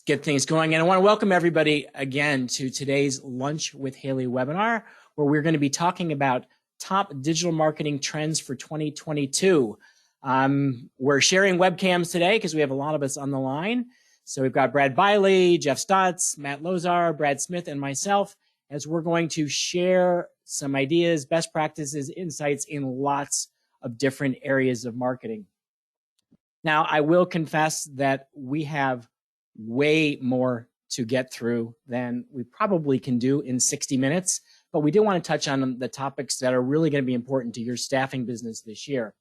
get things going. And I want to welcome everybody again to today's Lunch with Haley webinar, where we're going to be talking about top digital marketing trends for 2022. We're sharing webcams today because we have a lot of us on the line. So we've got Brad Biley, Jeff Stotts, Matt Lozar, Brad Smith, and myself, as we're going to share some ideas, best practices, insights in lots of different areas of marketing. Now, I will confess that we have way more to get through than we probably can do in 60 minutes, but we do want to touch on the topics that are really going to be important to your staffing business this year.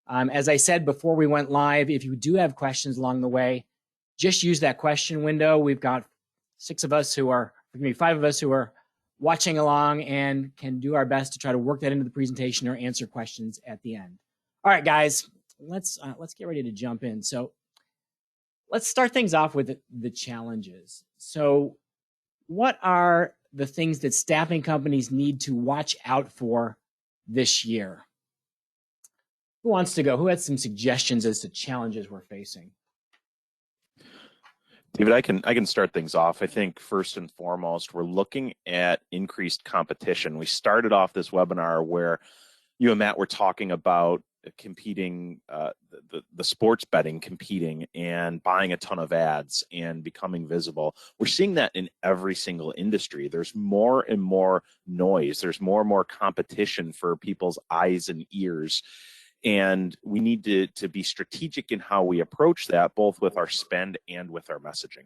As I said before we went live, if you do have questions along the way, just use that question window. We've got 5 of us who are watching along and can do our best to try to work that into the presentation or answer questions at the end. All right, guys, let's get ready to jump in. So let's start things off with the challenges. So what are the things that staffing companies need to watch out for this year? Who wants to go? Who has some suggestions as to challenges we're facing? David, I can start things off. I think first and foremost, we're looking at increased competition. We started off this webinar where you and Matt were talking about competing, the sports betting competing and buying a ton of ads and becoming visible. We're seeing that in every single industry. There's more and more noise. There's more and more competition for people's eyes and ears. And we need to be strategic in how we approach that, both with our spend and with our messaging.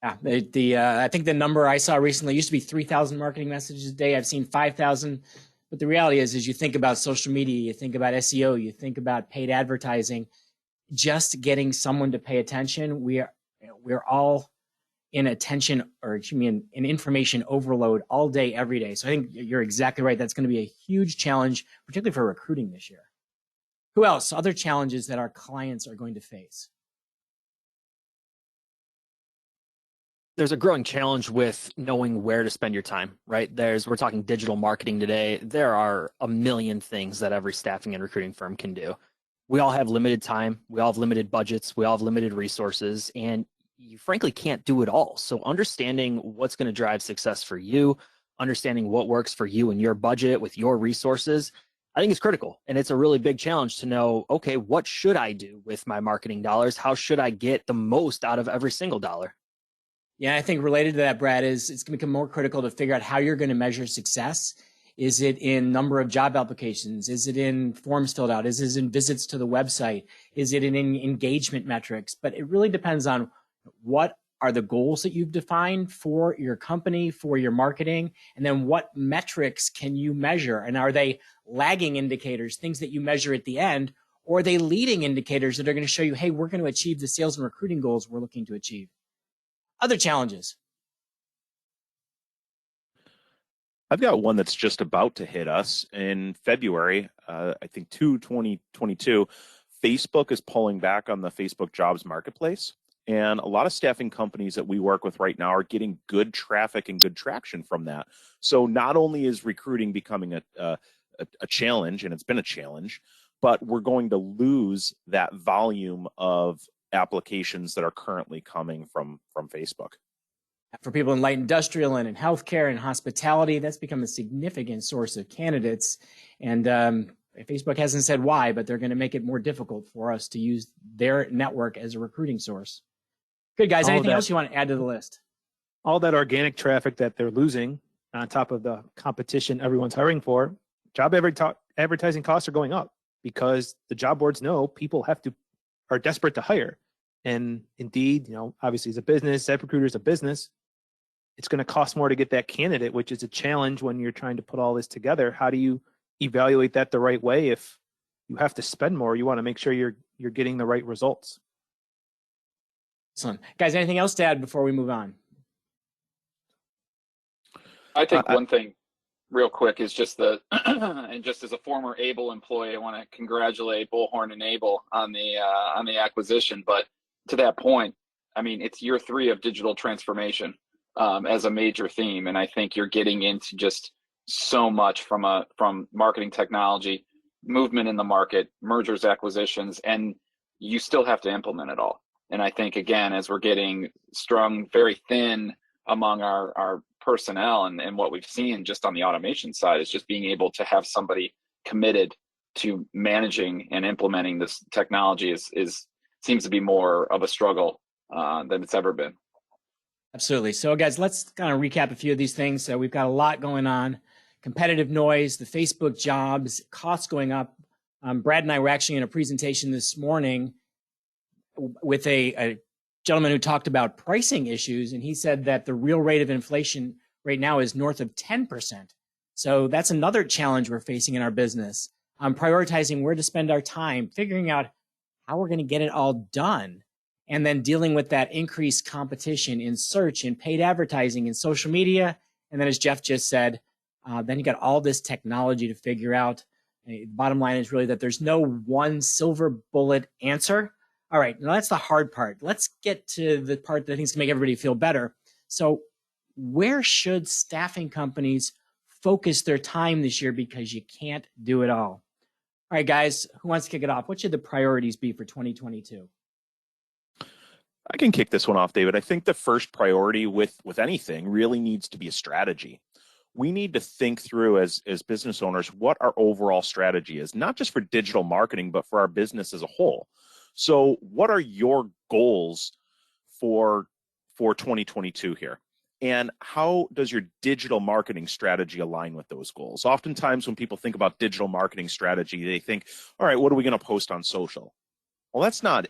Yeah, I think the number I saw recently used to be 3,000 marketing messages a day. I've seen 5,000. But the reality is you think about social media, you think about SEO, you think about paid advertising, just getting someone to pay attention. We're all in in information overload all day, every day. So I think you're exactly right. That's going to be a huge challenge, particularly for recruiting this year. Who else? Other challenges that our clients are going to face? There's a growing challenge with knowing where to spend your time, right? We're talking digital marketing today. There are a million things that every staffing and recruiting firm can do. We all have limited time. We all have limited budgets. We all have limited resources, and you frankly can't do it all. So understanding what's going to drive success for you, understanding what works for you and your budget with your resources, I think is critical. And it's a really big challenge to know, okay, what should I do with my marketing dollars? How should I get the most out of every single dollar? Yeah, I think related to that, Brad, is it's going to become more critical to figure out how you're going to measure success. Is it in number of job applications? Is it in forms filled out? Is it in visits to the website? Is it in engagement metrics? But it really depends on what are the goals that you've defined for your company, for your marketing, and then what metrics can you measure? And are they lagging indicators, things that you measure at the end, or are they leading indicators that are going to show you, hey, we're going to achieve the sales and recruiting goals we're looking to achieve? Other challenges. I've got one that's just about to hit us in February, I think 2022. Facebook is pulling back on the Facebook jobs marketplace. And a lot of staffing companies that we work with right now are getting good traffic and good traction from that. So not only is recruiting becoming a challenge, and it's been a challenge, but we're going to lose that volume of applications that are currently coming from Facebook. For people in light industrial and in healthcare and hospitality, that's become a significant source of candidates. And Facebook hasn't said why, but they're going to make it more difficult for us to use their network as a recruiting source. Good, guys. Anything else you want to add to the list? All that organic traffic that they're losing on top of the competition everyone's hiring for, job advertising costs are going up because the job boards know people are desperate to hire. And Indeed, obviously as a business, ZipRecruiter is a business, it's going to cost more to get that candidate, which is a challenge when you're trying to put all this together. How do you evaluate that the right way? If you have to spend more, you want to make sure you're getting the right results. Excellent. Guys, anything else to add before we move on? I think one thing real quick is just and just as a former Able employee, I want to congratulate Bullhorn and Able on the acquisition. But to that point, I mean, it's year 3 of digital transformation as a major theme. And I think you're getting into just so much from marketing technology, movement in the market, mergers, acquisitions, and you still have to implement it all. And I think, again, as we're getting strung very thin among our personnel, and what we've seen just on the automation side is just being able to have somebody committed to managing and implementing this technology seems to be more of a struggle than it's ever been. Absolutely. So guys, let's kind of recap a few of these things. So we've got a lot going on: competitive noise, the Facebook jobs, costs going up. Brad and I were actually in a presentation this morning with a gentleman who talked about pricing issues, and he said that the real rate of inflation right now is north of 10%. So that's another challenge we're facing in our business. Prioritizing where to spend our time, figuring out how we're going to get it all done, and then dealing with that increased competition in search and paid advertising and social media. And then, as Jeff just said, then you got all this technology to figure out. The bottom line is really that there's no one silver bullet answer. All right, now that's the hard part. Let's get to the part that I think is going to make everybody feel better. So where should staffing companies focus their time this year, because you can't do it all? All right, guys, who wants to kick it off? What should the priorities be for 2022? I can kick this one off, David. I think the first priority with anything really needs to be a strategy. We need to think through as business owners what our overall strategy is, not just for digital marketing, but for our business as a whole. So what are your goals for 2022 here? And how does your digital marketing strategy align with those goals? Oftentimes when people think about digital marketing strategy, they think, all right, what are we going to post on social? Well, that's not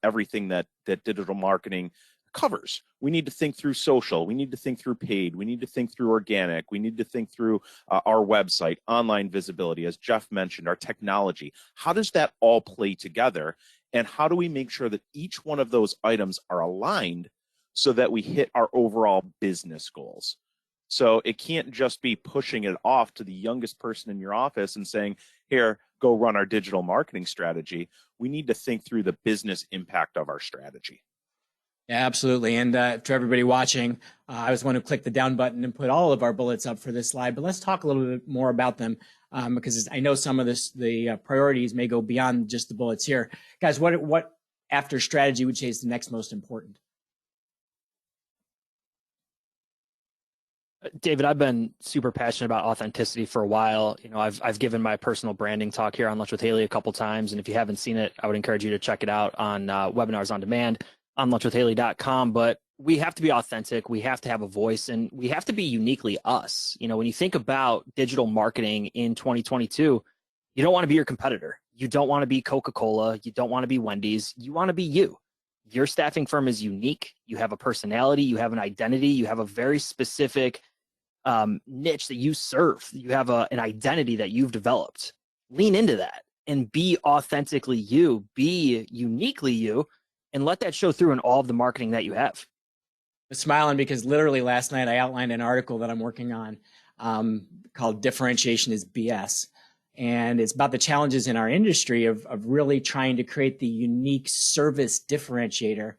everything that digital marketing covers. We need to think through social. We need to think through paid. We need to think through organic. We need to think through our website, online visibility, as Jeff mentioned, our technology. How does that all play together? And how do we make sure that each one of those items are aligned so that we hit our overall business goals? So it can't just be pushing it off to the youngest person in your office and saying, here, go run our digital marketing strategy. We need to think through the business impact of our strategy. Yeah, absolutely. And to everybody watching, I was one who clicked the down button and put all of our bullets up for this slide, but let's talk a little bit more about them because I know some of the priorities may go beyond just the bullets here. Guys, what after strategy would you say is the next most important? David, I've been super passionate about authenticity for a while. You know, I've given my personal branding talk here on Lunch with Haley a couple times, and if you haven't seen it, I would encourage you to check it out on webinars on demand on lunchwithhaley.com. But we have to be authentic, we have to have a voice, and we have to be uniquely us. You know, when you think about digital marketing in 2022, you don't want to be your competitor. You don't want to be Coca-Cola. You don't want to be Wendy's. You want to be you. Your staffing firm is unique. You have a personality. You have an identity. You have a very specific niche that you serve. You have an identity that you've developed. Lean into that and be authentically you, be uniquely you, and let that show through in all of the marketing that you have. I'm smiling because literally last night I outlined an article that I'm working on called Differentiation is BS. And it's about the challenges in our industry of really trying to create the unique service differentiator.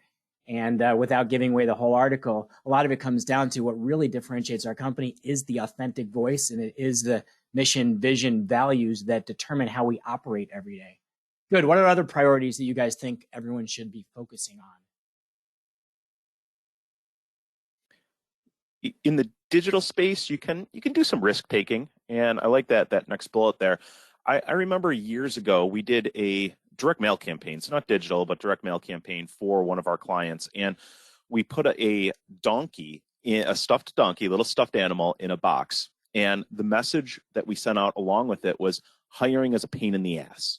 And without giving away the whole article, a lot of it comes down to what really differentiates our company is the authentic voice, and it is the mission, vision, values that determine how we operate every day. Good. What are other priorities that you guys think everyone should be focusing on? In the digital space, you can do some risk taking, and I like that next bullet there. I remember years ago we did a direct mail campaign, so not digital, but direct mail campaign for one of our clients, and we put a donkey, a stuffed donkey, little stuffed animal, in a box, and the message that we sent out along with it was hiring is a pain in the ass.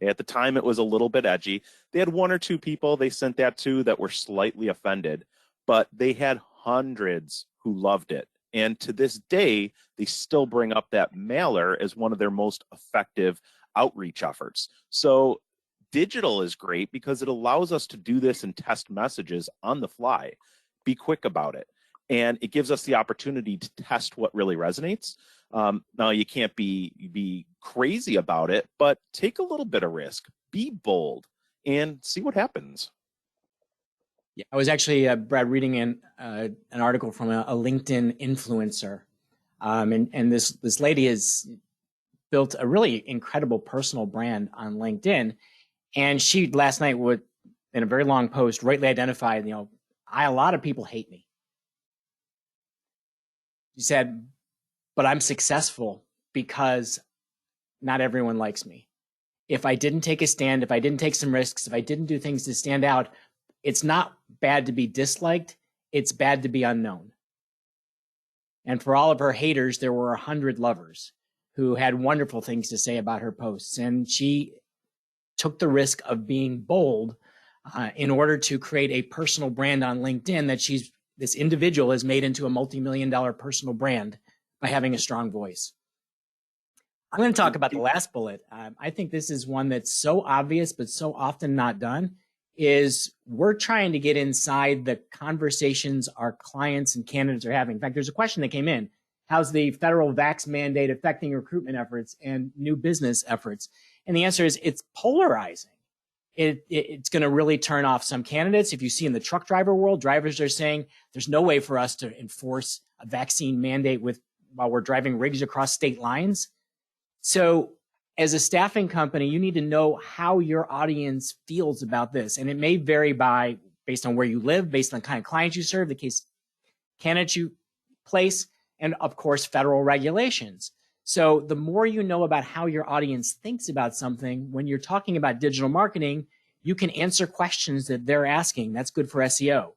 At the time, it was a little bit edgy. They had one or two people they sent that to that were slightly offended, but they had hundreds who loved it. And to this day, they still bring up that mailer as one of their most effective outreach efforts. So digital is great because it allows us to do this and test messages on the fly, be quick about it. And it gives us the opportunity to test what really resonates. Now, you can't be crazy about it, but take a little bit of risk, be bold, and see what happens. Yeah, I was actually, Brad, reading an article from a LinkedIn influencer. And this lady has built a really incredible personal brand on LinkedIn. And she last night in a very long post, rightly identified, a lot of people hate me. She said, but I'm successful because not everyone likes me. If I didn't take a stand, if I didn't take some risks, if I didn't do things to stand out, it's not bad to be disliked. It's bad to be unknown. And for all of her haters, there were 100 lovers who had wonderful things to say about her posts. And she took the risk of being bold in order to create a personal brand on LinkedIn that this individual has made into a multi-million-dollar personal brand by having a strong voice. I'm going to talk about the last bullet. I think this is one that's so obvious, but so often not done, is we're trying to get inside the conversations our clients and candidates are having. In fact, there's a question that came in. How's the federal vax mandate affecting recruitment efforts and new business efforts? And the answer is it's polarizing. It's going to really turn off some candidates. If you see in the truck driver world, drivers are saying there's no way for us to enforce a vaccine mandate while we're driving rigs across state lines. So as a staffing company, you need to know how your audience feels about this. And it may vary based on where you live, based on the kind of clients you serve, the case candidates you place, and of course, federal regulations. So the more you know about how your audience thinks about something, when you're talking about digital marketing, you can answer questions that they're asking. That's good for SEO.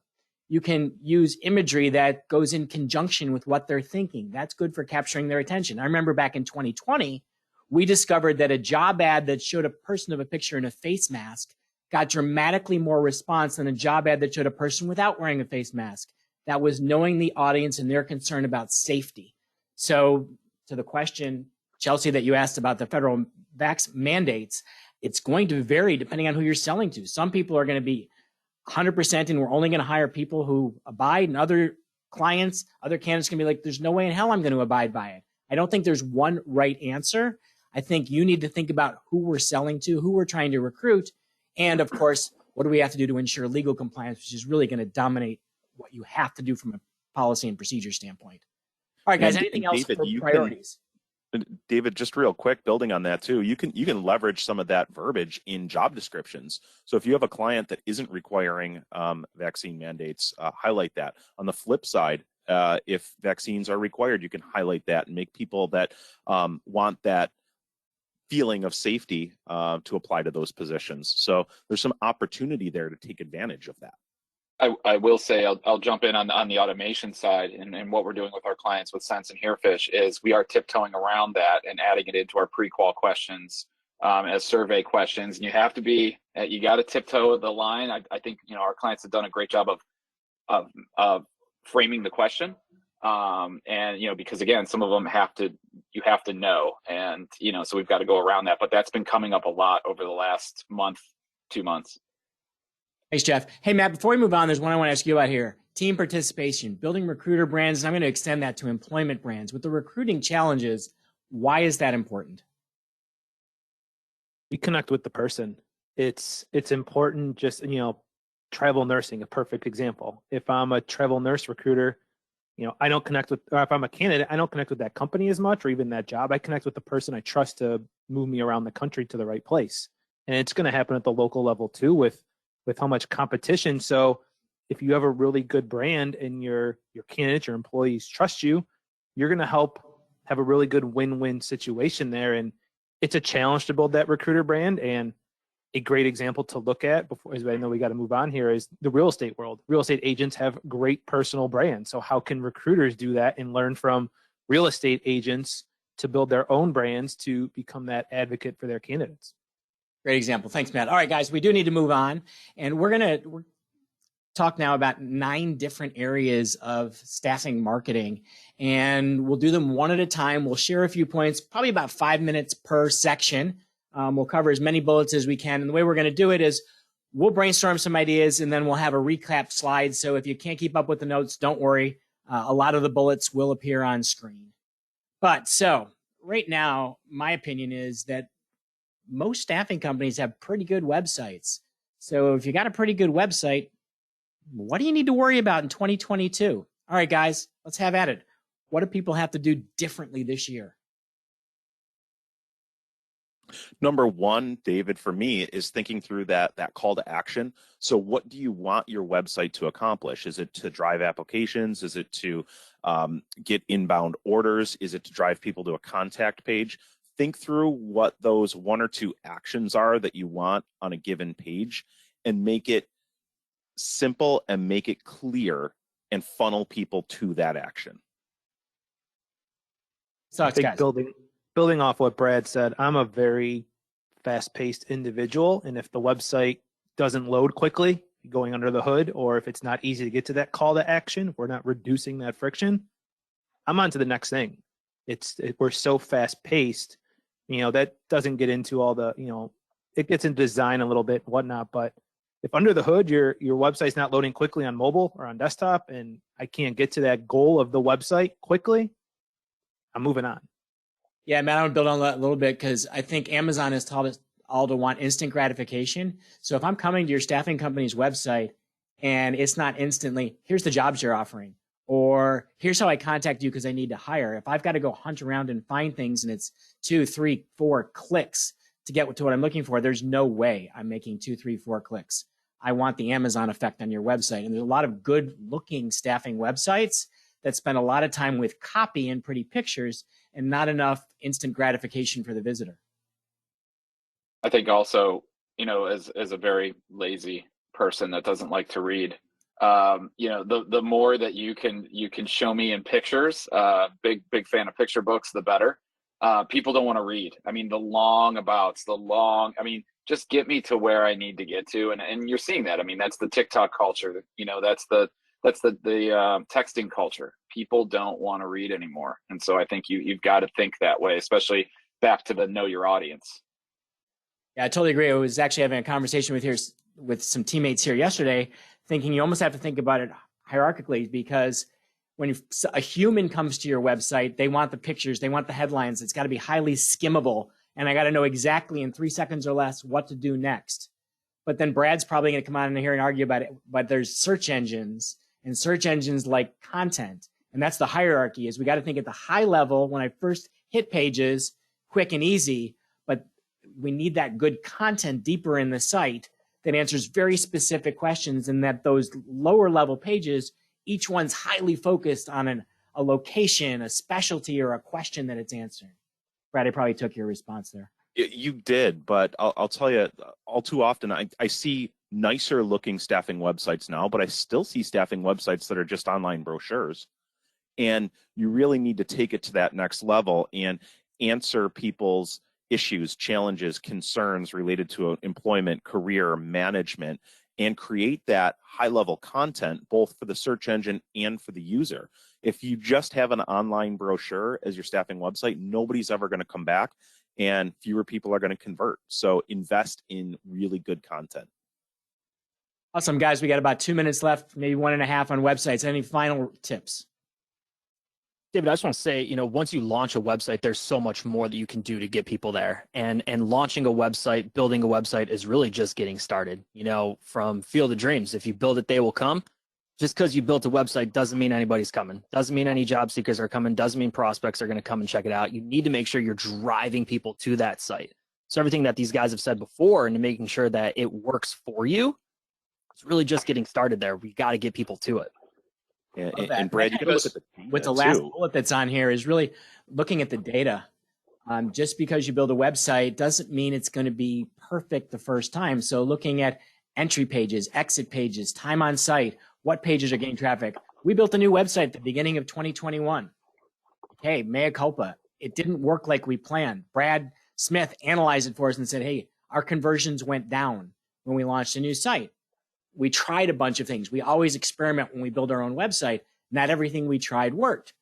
You can use imagery that goes in conjunction with what they're thinking. That's good for capturing their attention. I remember back in 2020, we discovered that a job ad that showed a person of a picture in a face mask got dramatically more response than a job ad that showed a person without wearing a face mask. That was knowing the audience and their concern about safety. So to the question, Chelsea, that you asked about the federal vax mandates, it's going to vary depending on who you're selling to. Some people are going to be 100% and we're only going to hire people who abide, and other clients, other candidates can be like, there's no way in hell I'm going to abide by it. I don't think there's one right answer. I think you need to think about who we're selling to, who we're trying to recruit, and of course, what do we have to do to ensure legal compliance, which is really going to dominate what you have to do from a policy and procedure standpoint. All right, guys, anything else for priorities? David, just real quick, building on that too, you can leverage some of that verbiage in job descriptions. So if you have a client that isn't requiring vaccine mandates, highlight that. On the flip side, if vaccines are required, you can highlight that and make people that want that feeling of safety to apply to those positions. So there's some opportunity there to take advantage of that. I will say, I'll jump in on the automation side, and what we're doing with our clients with Sense and Hairfish is we are tiptoeing around that and adding it into our pre-qual questions as survey questions. And you have to you got to tiptoe the line. I think, our clients have done a great job of framing the question. And, because again, some of them you have to know, and, so we've got to go around that, but that's been coming up a lot over the last month, 2 months. Thanks, Jeff. Hey, Matt, before we move on, there's one I want to ask you about here. Team participation, building recruiter brands, and I'm going to extend that to employment brands. With the recruiting challenges, why is that important? We connect with the person. It's important. Just, travel nursing, a perfect example. If I'm a travel nurse recruiter, I don't connect with, or if I'm a candidate, I don't connect with that company as much, or even that job. I connect with the person I trust to move me around the country to the right place. And it's going to happen at the local level too, with how much competition. So if you have a really good brand and your candidates, your employees trust you, you're going to help have a really good win-win situation there. And it's a challenge to build that recruiter brand. And a great example to look at, before, as I know we got to move on here, is the real estate world. Real estate agents have great personal brands. So how can recruiters do that and learn from real estate agents to build their own brands to become that advocate for their candidates? Great example. Thanks, Matt. All right, guys, we do need to move on. And we're going to talk now about 9 different areas of staffing marketing. And we'll do them one at a time. We'll share a few points, probably about 5 minutes per section. We'll cover as many bullets as we can. And the way we're going to do it is we'll brainstorm some ideas, and then we'll have a recap slide. So if you can't keep up with the notes, don't worry. A lot of the bullets will appear on screen. But so right now, my opinion is that most staffing companies have pretty good websites. So if you got a pretty good website, what do you need to worry about in 2022? All right, guys, let's have at it. What do people have to do differently this year? Number one, David, for me, is thinking through that call to action. So what do you want your website to accomplish? Is it to drive applications? Is it to get inbound orders? Is it to drive people to a contact page? Think through what those one or two actions are that you want on a given page, and make it simple and make it clear and funnel people to that action. So I think guys. building off what Brad said, I'm a very fast-paced individual, and if the website doesn't load quickly, going under the hood, or if it's not easy to get to that call to action, if we're not reducing that friction, I'm on to the next thing. We're so fast-paced, that doesn't get into all the, it gets into design a little bit, whatnot, but if under the hood your website's not loading quickly on mobile or on desktop, and I can't get to that goal of the website quickly, I'm moving on. Yeah, Matt, I would build on that a little bit because I think Amazon has taught us all to want instant gratification. So if I'm coming to your staffing company's website and it's not instantly, here's the jobs you're offering, or here's how I contact you because I need to hire. If I've got to go hunt around and find things and it's 2, 3, 4 clicks to get to what I'm looking for, there's no way I'm making 2, 3, 4 clicks. I want the Amazon effect on your website. And there's a lot of good looking staffing websites that spend a lot of time with copy and pretty pictures and not enough instant gratification for the visitor. I think also, as a very lazy person that doesn't like to read, the more that you can show me in pictures, big fan of picture books, the better. People don't want to read. I mean, just get me to where I need to get to. And you're seeing that. I mean, that's the TikTok culture, that's the texting culture. People don't want to read anymore. And so I think you've got to think that way, especially back to the know your audience. Yeah, I totally agree. I was actually having a conversation with some teammates here yesterday, thinking you almost have to think about it hierarchically, because when a human comes to your website, they want the pictures, they want the headlines. It's got to be highly skimmable. And I got to know exactly in 3 seconds or less what to do next. But then Brad's probably going to come on in here and argue about it. But there's search engines, and search engines like content. And that's the hierarchy, is we got to think at the high level when I first hit pages, quick and easy, but we need that good content deeper in the site that answers very specific questions, and that those lower level pages, each one's highly focused on a location, a specialty, or a question that it's answering. Brad, I probably took your response there. You did, but I'll tell you, all too often I see nicer looking staffing websites now, but I still see staffing websites that are just online brochures. And you really need to take it to that next level and answer people's issues, challenges, concerns related to employment, career, management, and create that high level content both for the search engine and for the user. If you just have an online brochure as your staffing website, nobody's ever going to come back, and fewer people are going to convert. So invest in really good content. Awesome, guys. We got about 2 minutes left, maybe 1.5 on websites. Any final tips? David, I just want to say, once you launch a website, there's so much more that you can do to get people there. And launching a website, building a website is really just getting started. From Field of Dreams, if you build it, they will come. Just because you built a website doesn't mean anybody's coming. Doesn't mean any job seekers are coming. Doesn't mean prospects are going to come and check it out. You need to make sure you're driving people to that site. So everything that these guys have said before, and making sure that it works for you, it's really just getting started there. We got to get people to it. And Brad, you got to look at the data with the last too. bullet that's on here is really looking at the data. Just because you build a website doesn't mean it's going to be perfect the first time. So looking at entry pages, exit pages, time on site, what pages are getting traffic. We built a new website at the beginning of 2021. Okay, mea culpa. It didn't work like we planned. Brad Smith analyzed it for us and said, hey, our conversions went down when we launched a new site. We tried a bunch of things. We always experiment when we build our own website. Not everything we tried worked.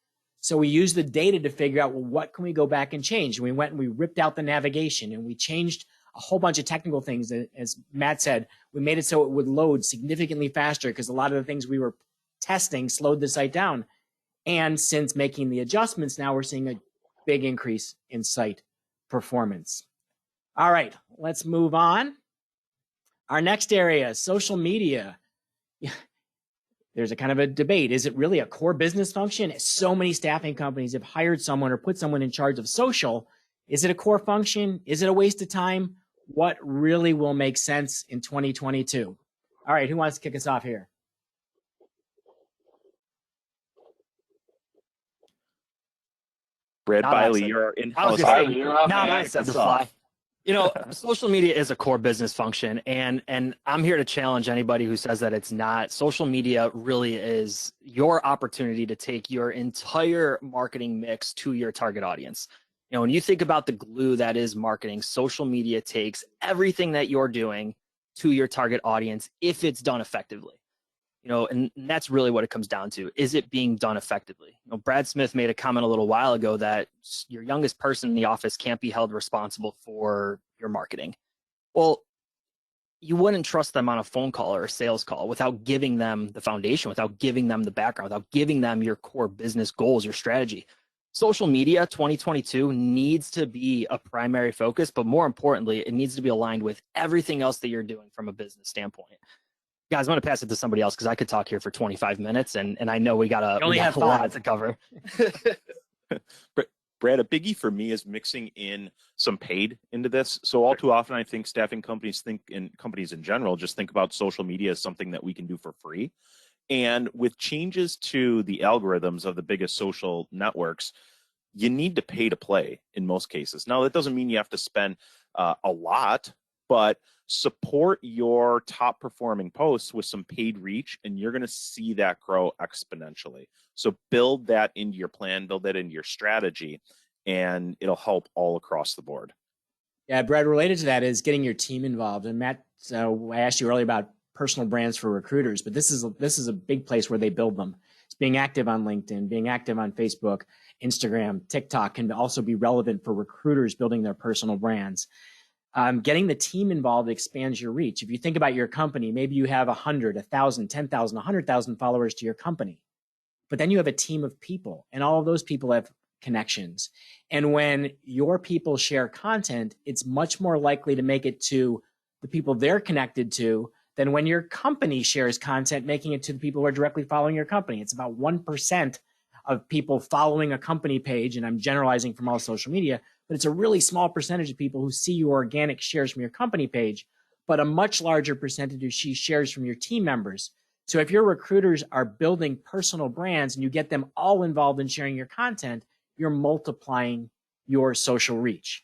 So we used the data to figure out, well, what can we go back and change? And we went and we ripped out the navigation, and we changed a whole bunch of technical things. As Matt said, we made it so it would load significantly faster because a lot of the things we were testing slowed the site down. And since making the adjustments, now we're seeing a big increase in site performance. All right, let's move on. Our next area, social media. There's a kind of a debate. Is it really a core business function? So many staffing companies have hired someone or put someone in charge of social, Is it a core function? Is it a waste of time? What really will make sense in 2022? All right, who wants to kick us off here? Brad Not I Biley, said- your I in-house. was gonna say, You're up, not man. I said Kick the us fly. off. You know, social media is a core business function, and I'm here to challenge anybody who says that it's not. Social media really is your opportunity to take your entire marketing mix to your target audience. You know, when you think about the glue that is marketing, social media takes everything that you're doing to your target audience if it's done effectively. You know, and that's really what it comes down to. Is it being done effectively? You know, Brad Smith made a comment a little while ago that your youngest person in the office can't be held responsible for your marketing. Well, you wouldn't trust them on a phone call or a sales call without giving them the foundation, without giving them the background, without giving them your core business goals, your strategy. Social media 2022 needs to be a primary focus, but more importantly, it needs to be aligned with everything else that you're doing from a business standpoint. Guys, I'm going to pass it to somebody else because I could talk here for 25 minutes, and I know we got a lot to cover. Brad, a biggie for me is mixing in some paid into this. So all too often, I think staffing companies and companies in general just think about social media as something that we can do for free. And with changes to the algorithms of the biggest social networks, you need to pay to play in most cases. Now, that doesn't mean you have to spend a lot, but support your top performing posts with some paid reach, and you're going to see that grow exponentially. So build that into your plan, build that into your strategy, and it'll help all across the board. Yeah, Brad, related to that is getting your team involved. And Matt, I asked you earlier about personal brands for recruiters, but this is a big place where they build them. It's being active on LinkedIn, being active on Facebook, Instagram, TikTok can also be relevant for recruiters building their personal brands. Getting the team involved expands your reach. If you think about your company, maybe you have 100, 1,000, 10,000, 100,000 followers to your company, but then you have a team of people, and all of those people have connections. And when your people share content, it's much more likely to make it to the people they're connected to than when your company shares content, making it to the people who are directly following your company. It's about 1% of people following a company page, and I'm generalizing from all social media, but it's a really small percentage of people who see your organic shares from your company page, but a much larger percentage who see shares from your team members. So if your recruiters are building personal brands and you get them all involved in sharing your content, you're multiplying your social reach.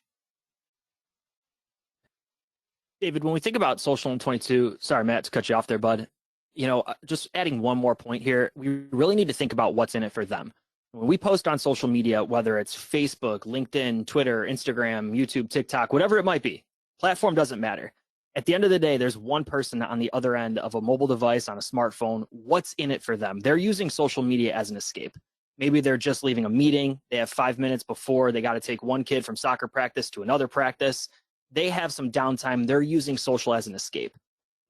David, when we think about social in 22, sorry, Matt, to cut you off there, bud. You know, just adding one more point here, we really need to think about what's in it for them. When we post on social media, whether it's Facebook, LinkedIn, Twitter, Instagram, YouTube, TikTok, whatever it might be, platform doesn't matter. At the end of the day, there's one person on the other end of a mobile device on a smartphone. What's in it for them? They're using social media as an escape. Maybe they're just leaving a meeting. They have 5 minutes before they got to take one kid from soccer practice to another practice. They have some downtime. They're using social as an escape.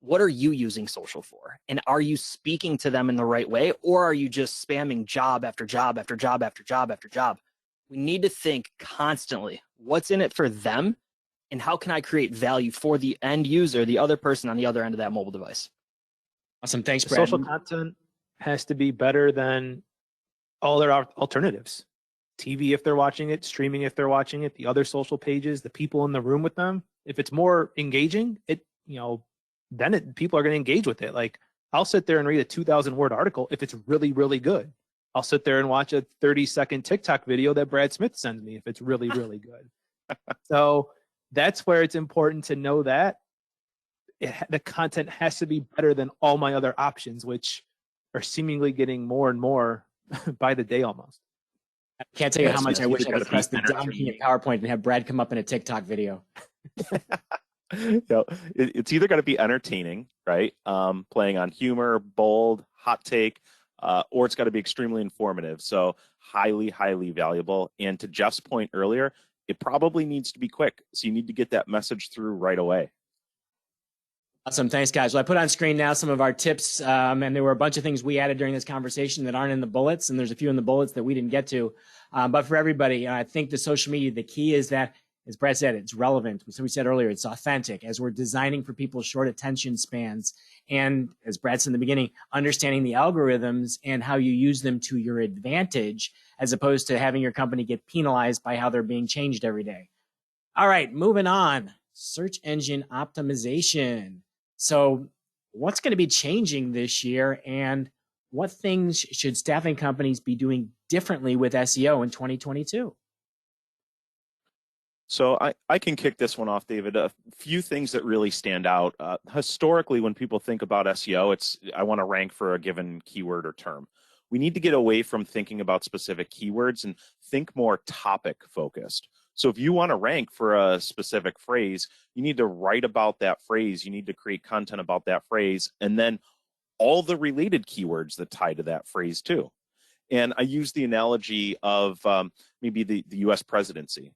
What are you using social for? And are you speaking to them in the right way? Or are you just spamming job after job after job after job after job? We need to think constantly, what's in it for them? And how can I create value for the end user, the other person on the other end of that mobile device? Awesome. Thanks, Brad. Social content has to be better than all their alternatives. TV if they're watching it, streaming if they're watching it, the other social pages, the people in the room with them. If it's more engaging, then people are going to engage with it. Like, I'll sit there and read a 2,000-word article if it's really, really good. I'll sit there and watch a 30-second TikTok video that Brad Smith sends me if it's really, really good. So that's where it's important to know that the content has to be better than all my other options, which are seemingly getting more and more by the day almost. I can't tell you how much I wish I gotta could press be the down key in PowerPoint and have Brad come up in a TikTok video. It's either got to be entertaining, right? Playing on humor, bold, hot take, or it's got to be extremely informative. So highly, highly valuable. And to Jeff's point earlier, it probably needs to be quick. So you need to get that message through right away. Awesome. Thanks, guys. Well, I put on screen now some of our tips, and there were a bunch of things we added during this conversation that aren't in the bullets, and there's a few in the bullets that we didn't get to. But for everybody, I think the social media, the key is that, as Brad said, it's relevant. So we said earlier, it's authentic as we're designing for people's short attention spans. And as Brad said in the beginning, understanding the algorithms and how you use them to your advantage, as opposed to having your company get penalized by how they're being changed every day. All right, moving on. Search engine optimization. So what's going to be changing this year, and what things should staffing companies be doing differently with SEO in 2022? So I can kick this one off, David. A few things that really stand out. Historically, when people think about SEO, it's I want to rank for a given keyword or term. We need to get away from thinking about specific keywords and think more topic focused. So if you want to rank for a specific phrase, you need to write about that phrase. You need to create content about that phrase, and then all the related keywords that tie to that phrase too. And I use the analogy of maybe the US presidency.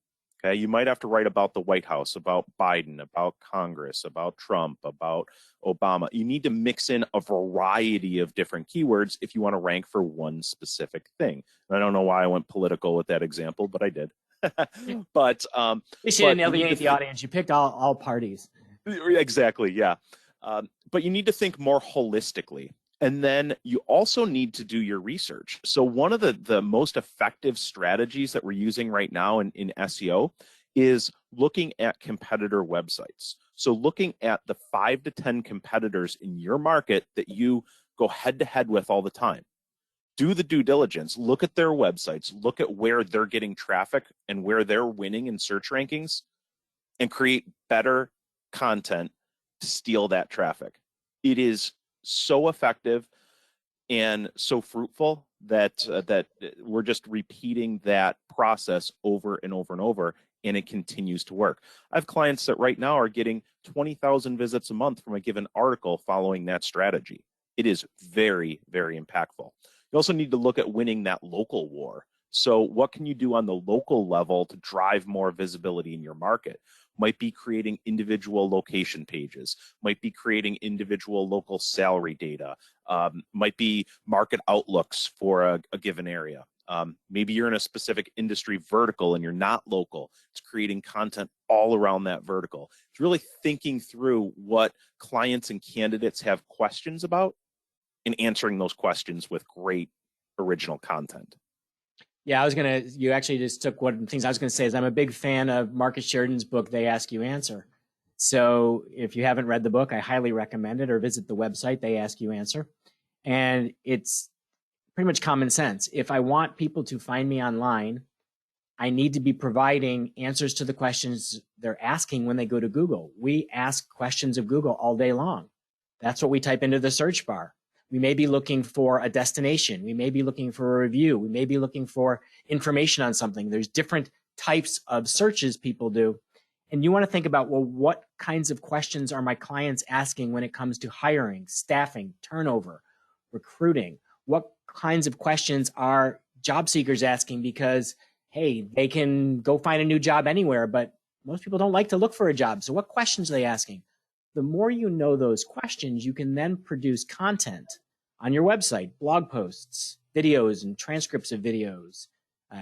Okay, you might have to write about the White House, about Biden, about Congress, about Trump, about Obama. You need to mix in a variety of different keywords if you want to rank for one specific thing. And I don't know why I went political with that example, but I did. But you didn't alienate the audience. You picked all parties. Exactly, yeah. But you need to think more holistically. And then you also need to do your research. So one of the most effective strategies that we're using right now in SEO is looking at competitor websites. So looking at the 5 to 10 competitors in your market that you go head to head with all the time. Do the due diligence, look at their websites, look at where they're getting traffic and where they're winning in search rankings, and create better content to steal that traffic. It is so effective and so fruitful that that we're just repeating that process over and over and over, and it continues to work. I have clients that right now are getting 20,000 visits a month from a given article following that strategy. It is very, very impactful. You also need to look at winning that local war. So what can you do on the local level to drive more visibility in your market? Might be creating individual location pages, might be creating individual local salary data, might be market outlooks for a given area. Maybe you're in a specific industry vertical and you're not local. It's creating content all around that vertical. It's really thinking through what clients and candidates have questions about and answering those questions with great original content. Yeah, you actually just took one of the things I was going to say is I'm a big fan of Marcus Sheridan's book, They Ask You Answer. So if you haven't read the book, I highly recommend it, or visit the website, They Ask You Answer. And it's pretty much common sense. If I want people to find me online, I need to be providing answers to the questions they're asking when they go to Google. We ask questions of Google all day long. That's what we type into the search bar. We may be looking for a destination. We may be looking for a review. We may be looking for information on something. There's different types of searches people do. And you want to think about, well, what kinds of questions are my clients asking when it comes to hiring, staffing, turnover, recruiting? What kinds of questions are job seekers asking? Because, hey, they can go find a new job anywhere, but most people don't like to look for a job. So what questions are they asking? The more you know those questions, you can then produce content on your website, blog posts, videos and transcripts of videos,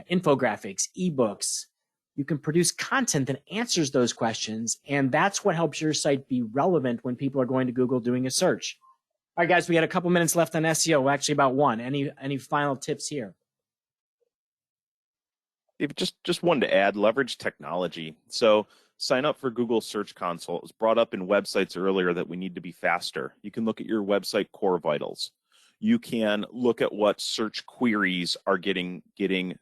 infographics, ebooks. You can produce content that answers those questions, and that's what helps your site be relevant when people are going to Google doing a search. All right, guys, we got a couple minutes left on SEO, actually about one. Any final tips here? Just one to add, leverage technology. So sign up for Google Search Console. It was brought up in websites earlier that we need to be faster. You can look at your website core vitals. You can look at what search queries are getting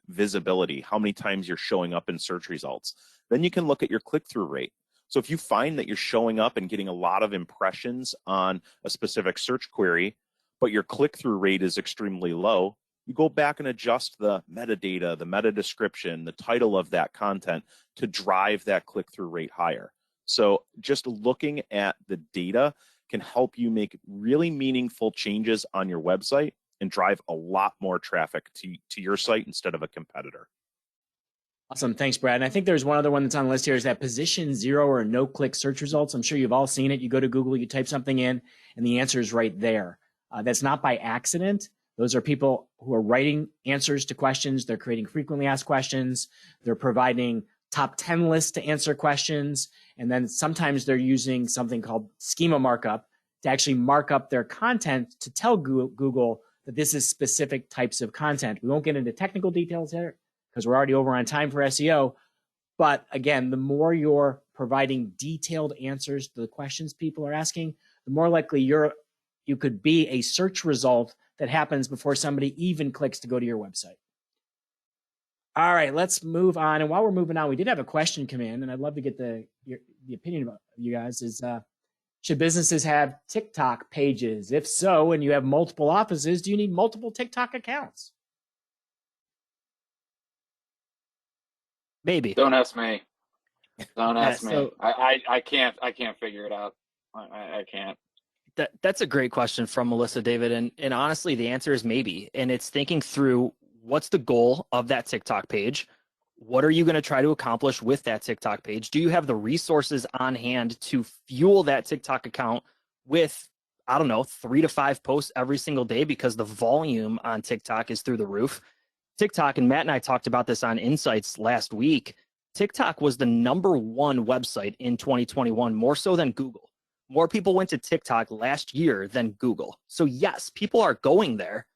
visibility, how many times you're showing up in search results. Then you can look at your click-through rate. So if you find that you're showing up and getting a lot of impressions on a specific search query, but your click-through rate is extremely low, you go back and adjust the metadata, the meta description, the title of that content to drive that click-through rate higher. So just looking at the data can help you make really meaningful changes on your website and drive a lot more traffic to your site instead of a competitor. Awesome. Thanks, Brad. And I think there's one other one that's on the list here, is that position zero or no-click search results. I'm sure you've all seen it. You go to Google, you type something in, and the answer is right there. That's not by accident. Those are people who are writing answers to questions. They're creating frequently asked questions. They're providing top 10 lists to answer questions. And then sometimes they're using something called schema markup to actually mark up their content to tell Google that this is specific types of content. We won't get into technical details here because we're already over on time for SEO. But again, the more you're providing detailed answers to the questions people are asking, the more likely you could be a search result that happens before somebody even clicks to go to your website. All right, let's move on. And while we're moving on, we did have a question come in, and I'd love to get the opinion of you guys. Is should businesses have TikTok pages? If so, and you have multiple offices, do you need multiple TikTok accounts? Maybe. Don't ask me. Don't ask me. So, I can't figure it out. I can't. That's a great question from Melissa, David. And honestly, the answer is maybe. And it's thinking through, what's the goal of that TikTok page? What are you going to try to accomplish with that TikTok page? Do you have the resources on hand to fuel that TikTok account with, I don't know, 3 to 5 posts every single day, because the volume on TikTok is through the roof? TikTok, and Matt and I talked about this on Insights last week, TikTok was the #1 website in 2021, more so than Google. More people went to TikTok last year than Google. So yes, people are going there,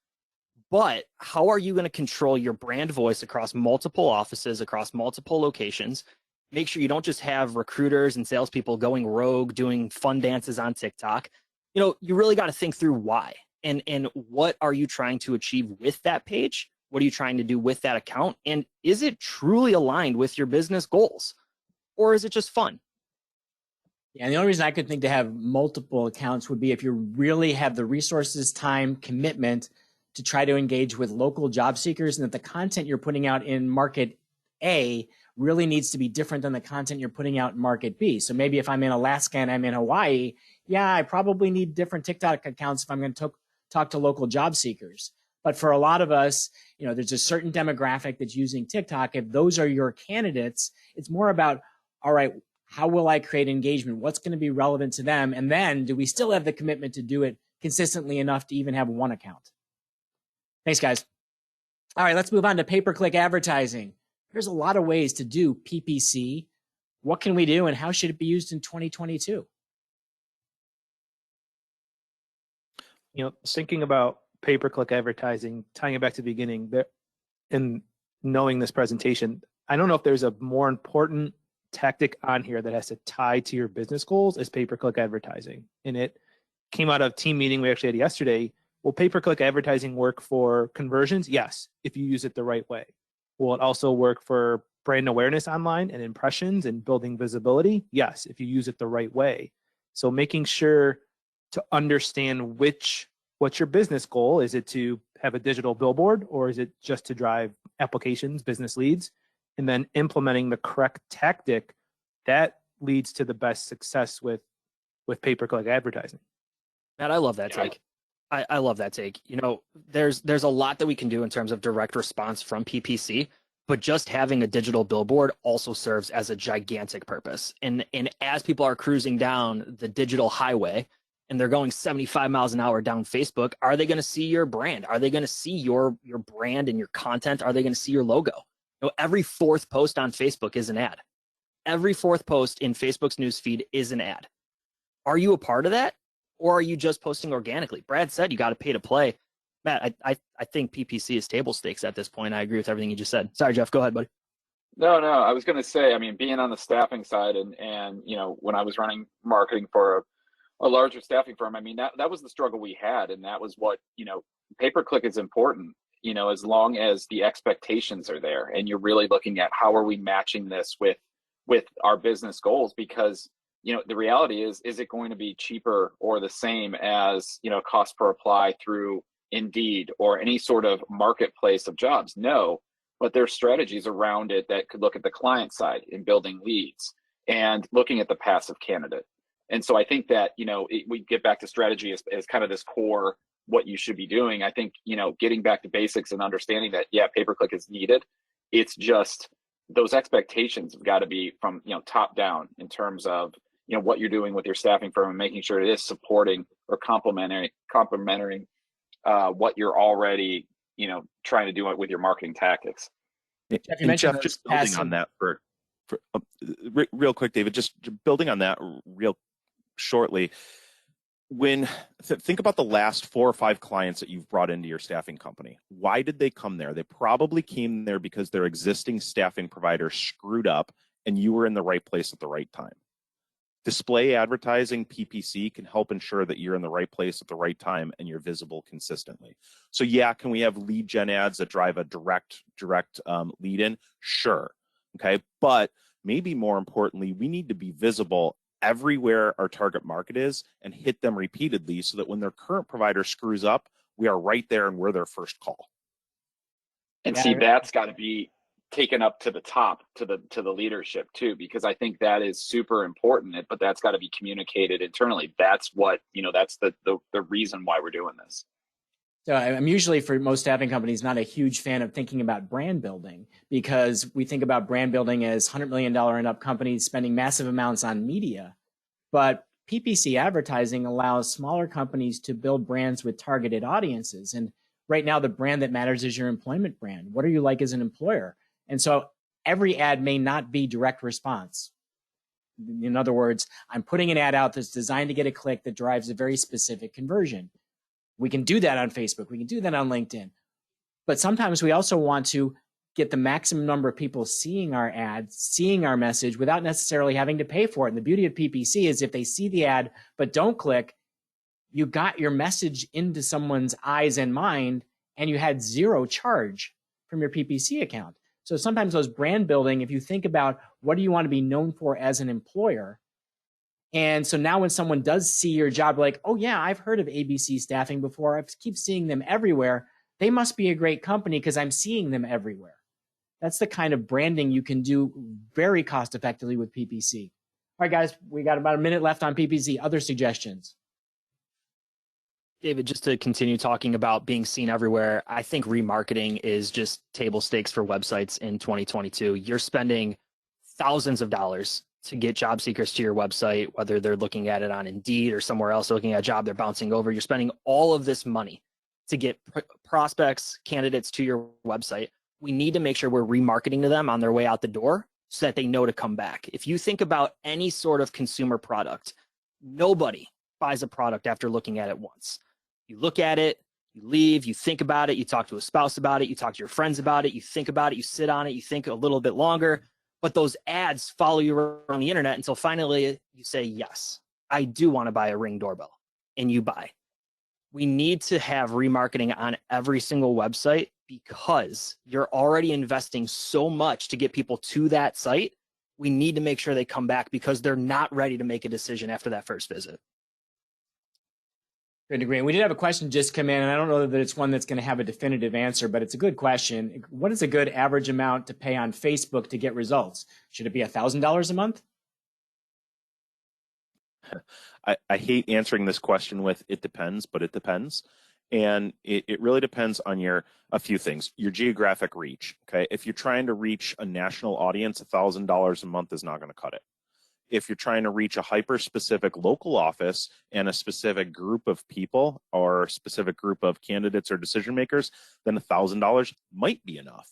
but how are you going to control your brand voice across multiple offices, across multiple locations? Make sure you don't just have recruiters and salespeople going rogue, doing fun dances on TikTok. You really got to think through why and what are you trying to achieve with that page? What are you trying to do with that account? And is it truly aligned with your business goals, or is it just fun? Yeah, and the only reason I could think to have multiple accounts would be if you really have the resources, time, commitment to try to engage with local job seekers, and that the content you're putting out in market A really needs to be different than the content you're putting out in market B. So maybe if I'm in Alaska and I'm in Hawaii, yeah, I probably need different TikTok accounts if I'm going to talk to local job seekers. But for a lot of us, there's a certain demographic that's using TikTok. If those are your candidates, it's more about, all right, how will I create engagement? What's going to be relevant to them? And then do we still have the commitment to do it consistently enough to even have one account? Thanks, guys. All right, let's move on to pay-per-click advertising. There's a lot of ways to do PPC. What can we do, and how should it be used in 2022? Thinking about pay-per-click advertising, tying it back to the beginning, and knowing this presentation, I don't know if there's a more important tactic on here that has to tie to your business goals as pay-per-click advertising. And it came out of team meeting we actually had yesterday. Will pay-per-click advertising work for conversions? Yes, if you use it the right way. Will it also work for brand awareness online and impressions and building visibility? Yes, if you use it the right way. So making sure to understand what's your business goal. Is it to have a digital billboard, or is it just to drive applications, business leads? And then implementing the correct tactic that leads to the best success with pay-per-click advertising. Matt, I love that take. I love that take. There's a lot that we can do in terms of direct response from PPC, but just having a digital billboard also serves as a gigantic purpose. And as people are cruising down the digital highway and they're going 75 miles an hour down Facebook, are they going to see your brand? Are they going to see your brand and your content? Are they going to see your logo? Every 4th post on Facebook is an ad. Every 4th post in Facebook's newsfeed is an ad. Are you a part of that? Or are you just posting organically? Brad said you got to pay to play. Matt, I think PPC is table stakes at this point. I agree with everything you just said. Sorry, Jeff, go ahead, buddy. No, I was going to say, being on the staffing side and when I was running marketing for a larger staffing firm, that was the struggle we had. And that was what, pay-per-click is important, as long as the expectations are there and you're really looking at how are we matching this with our business goals, because the reality is it going to be cheaper or the same as, cost per apply through Indeed or any sort of marketplace of jobs? No, but there's strategies around it that could look at the client side in building leads and looking at the passive candidate. And so I think that, we get back to strategy as kind of this core, what you should be doing. I think, getting back to basics and understanding that, pay-per-click is needed. It's just those expectations have got to be from, top down in terms of, what you're doing with your staffing firm and making sure it is supporting or complementing what you're already, trying to do with your marketing tactics. Jeff, just building on that for real quick, David, just building on that real shortly. Think about the last 4 or 5 clients that you've brought into your staffing company. Why did they come there? They probably came there because their existing staffing provider screwed up and you were in the right place at the right time. Display advertising, PPC, can help ensure that you're in the right place at the right time and you're visible consistently. So yeah, can we have lead gen ads that drive a direct lead in? Sure, okay, but maybe more importantly, we need to be visible everywhere our target market is and hit them repeatedly so that when their current provider screws up, we are right there and we're their first call. And see, that's got to be taken up to the top, to the leadership too, because I think that is super important, but that's got to be communicated internally. That's what, that's the reason why we're doing this. So I'm usually, for most staffing companies, not a huge fan of thinking about brand building, because we think about brand building as $100 million and up companies spending massive amounts on media. But PPC advertising allows smaller companies to build brands with targeted audiences. And right now, the brand that matters is your employment brand. What are you like as an employer? And so every ad may not be direct response. In other words, I'm putting an ad out that's designed to get a click that drives a very specific conversion. We can do that on Facebook. We can do that on LinkedIn. But sometimes we also want to get the maximum number of people seeing our ad, seeing our message without necessarily having to pay for it. And the beauty of PPC is if they see the ad but don't click, you got your message into someone's eyes and mind, and you had zero charge from your PPC account. So sometimes those brand building, if you think about what do you want to be known for as an employer, and so now when someone does see your job, like, oh yeah, I've heard of ABC Staffing before, I keep seeing them everywhere, they must be a great company because I'm seeing them everywhere. That's the kind of branding you can do very cost effectively with PPC. All right, guys, we got about a minute left on PPC. Other suggestions? David, just to continue talking about being seen everywhere, I think remarketing is just table stakes for websites in 2022. You're spending thousands of dollars to get job seekers to your website, whether they're looking at it on Indeed or somewhere else looking at a job they're bouncing over. You're spending all of this money to get prospects, candidates to your website. We need to make sure we're remarketing to them on their way out the door so that they know to come back. If you think about any sort of consumer product, nobody buys a product after looking at it once. You look at it, you leave, you think about it, you talk to a spouse about it, you talk to your friends about it, you think about it, you sit on it, you think a little bit longer, but those ads follow you around the internet until finally you say, yes, I do want to buy a Ring doorbell, and you buy. We need to have remarketing on every single website because you're already investing so much to get people to that site. We need to make sure they come back because they're not ready to make a decision after that first visit. Good degree. And we did have a question just come in, and I don't know that it's one that's going to have a definitive answer, but it's a good question. What is a good average amount to pay on Facebook to get results? Should it be $1,000 a month? I hate answering this question with it depends, but it depends. And it really depends on a few things. Your geographic reach, okay? If you're trying to reach a national audience, $1,000 a month is not going to cut it. If you're trying to reach a hyper-specific local office and a specific group of people or a specific group of candidates or decision makers, then $1,000 might be enough.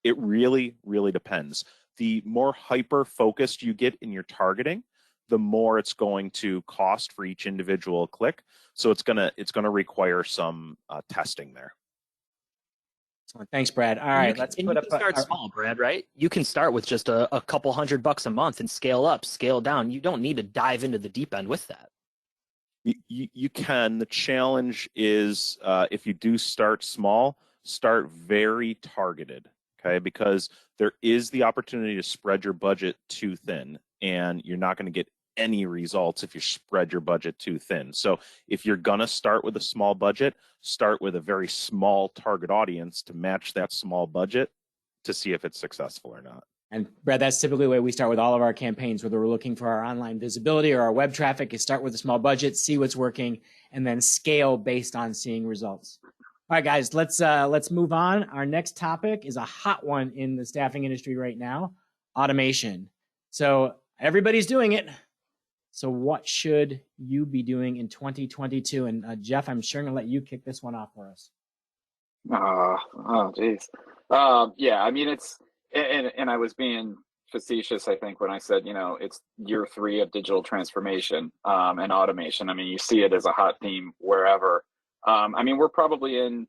It really, really depends. The more hyper-focused you get in your targeting, the more it's going to cost for each individual click. So it's gonna require some testing there. Thanks, Brad. All right, let's put up. You can start small, Brad, right? You can start with just a couple $100 a month and scale up, scale down. You don't need to dive into the deep end with that. You can. The challenge is if you do start small, start very targeted, okay? Because there is the opportunity to spread your budget too thin, and you're not going to get any results if you spread your budget too thin. So if you're going to start with a small budget, start with a very small target audience to match that small budget to see if it's successful or not. And Brad, that's typically the way we start with all of our campaigns, whether we're looking for our online visibility or our web traffic, is start with a small budget, see what's working, and then scale based on seeing results. All right, guys, let's move on. Our next topic is a hot one in the staffing industry right now, automation. So everybody's doing it. So what should you be doing in 2022? And Jeff, I'm sure I'm gonna let you kick this one off for us. Oh, geez. Yeah, I mean, and I was being facetious, I think, when I said, it's year 3 of digital transformation and automation. I mean, you see it as a hot theme wherever. I mean, we're probably in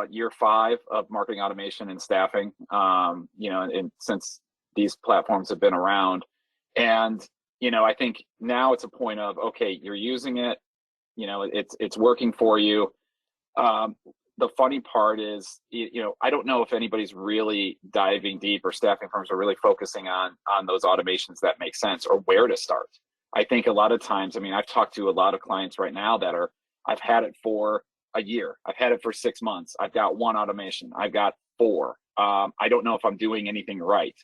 year 5 of marketing automation and staffing, and since these platforms have been around. And, I think now it's a point of, okay, you're using it, it's working for you. The funny part is, I don't know if anybody's really diving deep, or staffing firms are really focusing on those automations that make sense, or where to start. I think a lot of times, I've talked to a lot of clients right now that I've had it for a year. I've had it for 6 months. I've got one automation. I've got 4. I don't know if I'm doing anything right.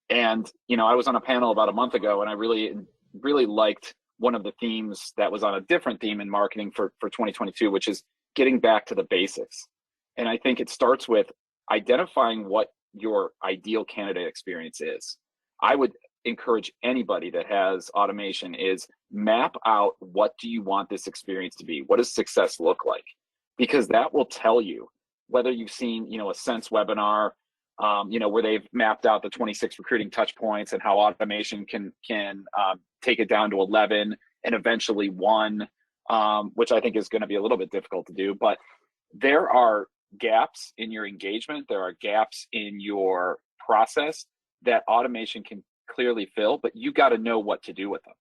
And, I was on a panel about a month ago, and I really, really liked one of the themes that was on a different theme in marketing for 2022, which is getting back to the basics. And I think it starts with identifying what your ideal candidate experience is. I would encourage anybody that has automation is map out, what do you want this experience to be? What does success look like? Because that will tell you whether you've seen, a Sense webinar, where they've mapped out the 26 recruiting touch points and how automation can take it down to 11 and eventually 1, which I think is going to be a little bit difficult to do. But there are gaps in your engagement. There are gaps in your process that automation can clearly fill, but you got to know what to do with them.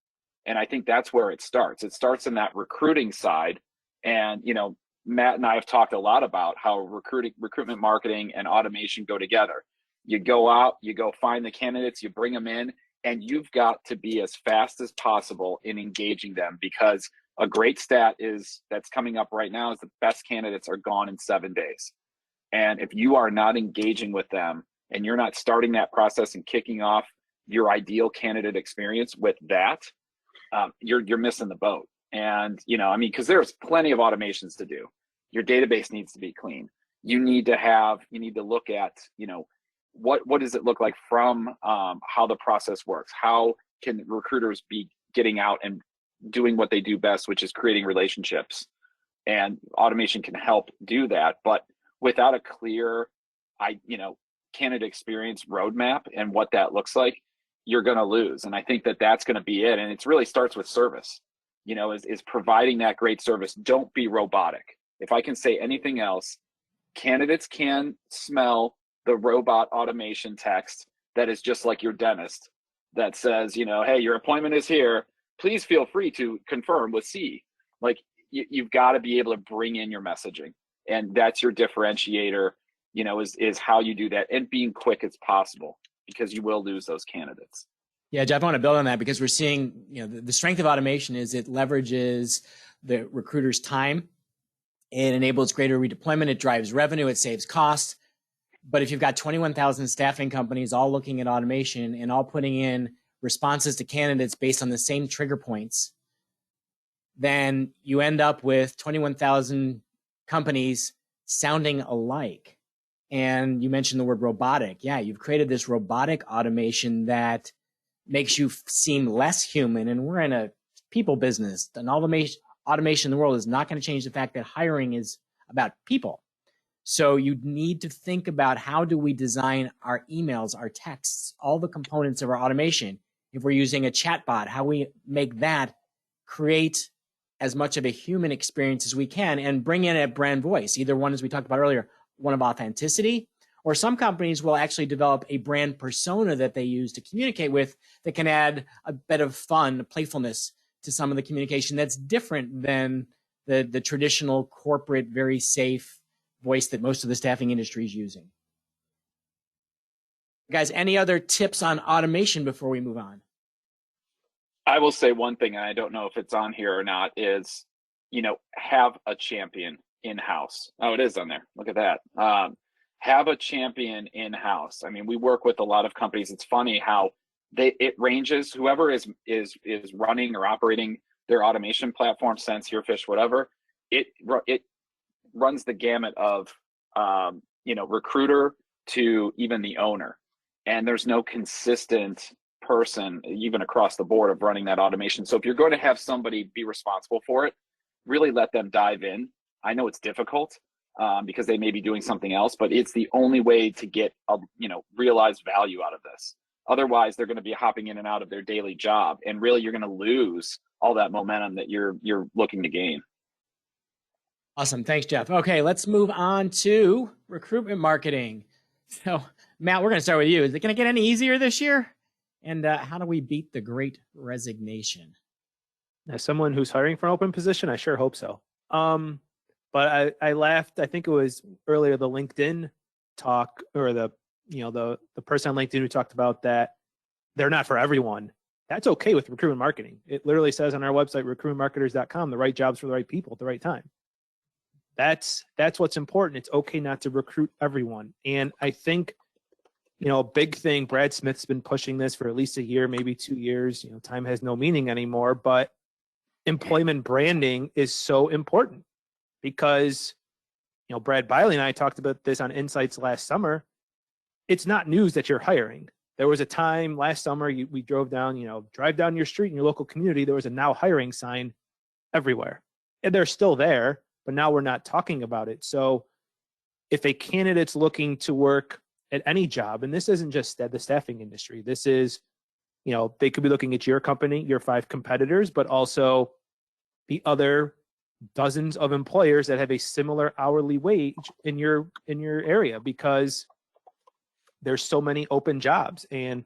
And I think that's where it starts. It starts in that recruiting side. And, Matt and I have talked a lot about how recruitment marketing and automation go together. You go out, you go find the candidates, you bring them in, and you've got to be as fast as possible in engaging them, because a great stat that's coming up right now is the best candidates are gone in 7 days. And if you are not engaging with them, and you're not starting that process and kicking off your ideal candidate experience with that, you're missing the boat. And, because there's plenty of automations to do. Your database needs to be clean. You need to look at, what does it look like from how the process works? How can recruiters be getting out and doing what they do best, which is creating relationships? And automation can help do that. But without a clear, candidate experience roadmap and what that looks like, you're going to lose. And I think that's going to be it. And it really starts with service. Is providing that great service. Don't be robotic. If I can say anything else, candidates can smell the robot automation text that is just like your dentist that says, hey, your appointment is here. Please feel free to confirm with C. Like, you've got to be able to bring in your messaging. And that's your differentiator, is how you do that, and being quick as possible, because you will lose those candidates. Yeah, Jeff, I want to build on that, because we're seeing, the strength of automation is it leverages the recruiter's time. It enables greater redeployment. It drives revenue. It saves costs. But if you've got 21,000 staffing companies all looking at automation and all putting in responses to candidates based on the same trigger points, then you end up with 21,000 companies sounding alike. And you mentioned the word robotic. Yeah, you've created this robotic automation that makes you seem less human. And we're in a people business. And automation in the world is not going to change the fact that hiring is about people. So you need to think about, how do we design our emails, our texts, all the components of our automation? If we're using a chatbot, how we make that create as much of a human experience as we can, and bring in a brand voice, either one, as we talked about earlier, one of authenticity, or some companies will actually develop a brand persona that they use to communicate with, that can add a bit of fun, playfulness to some of the communication that's different than the traditional corporate, very safe voice that most of the staffing industry is using. Guys, any other tips on automation before we move on? I will say one thing, and I don't know if it's on here or not, is, have a champion in-house. Oh, it is on there. Look at that. Have a champion in-house. We work with a lot of companies. It's funny how it ranges. Whoever is running or operating their automation platform, Sense, Herefish, whatever, it runs the gamut of recruiter to even the owner. And there's no consistent person, even across the board, of running that automation. So if you're going to have somebody be responsible for it, really let them dive in. I know it's difficult because they may be doing something else, but it's the only way to get realized value out of this. Otherwise, they're going to be hopping in and out of their daily job, and really you're going to lose all that momentum that you're looking to gain. Awesome. Thanks, Jeff. Okay, let's move on to recruitment marketing. So Matt, we're going to start with you. Is it going to get any easier this year? And how do we beat the great resignation? As someone who's hiring for an open position, I sure hope so. But I laughed. I think it was earlier the LinkedIn talk, or the person on LinkedIn who talked about that they're not for everyone. That's okay with recruitment marketing. It literally says on our website, recruitmentmarketers.com, the right jobs for the right people at the right time. That's what's important. It's okay not to recruit everyone. And I think, a big thing, Brad Smith's been pushing this for at least a year, maybe 2 years. Time has no meaning anymore, but employment branding is so important because, Brad Biley and I talked about this on Insights last summer. It's not news that you're hiring. There was a time last summer we drove down, drive down your street in your local community. There was a now hiring sign everywhere. And they're still there, but now we're not talking about it. So if a candidate's looking to work at any job, and this isn't just the staffing industry, this is, they could be looking at your company, your 5 competitors, but also the other dozens of employers that have a similar hourly wage in your area, because there's so many open jobs, and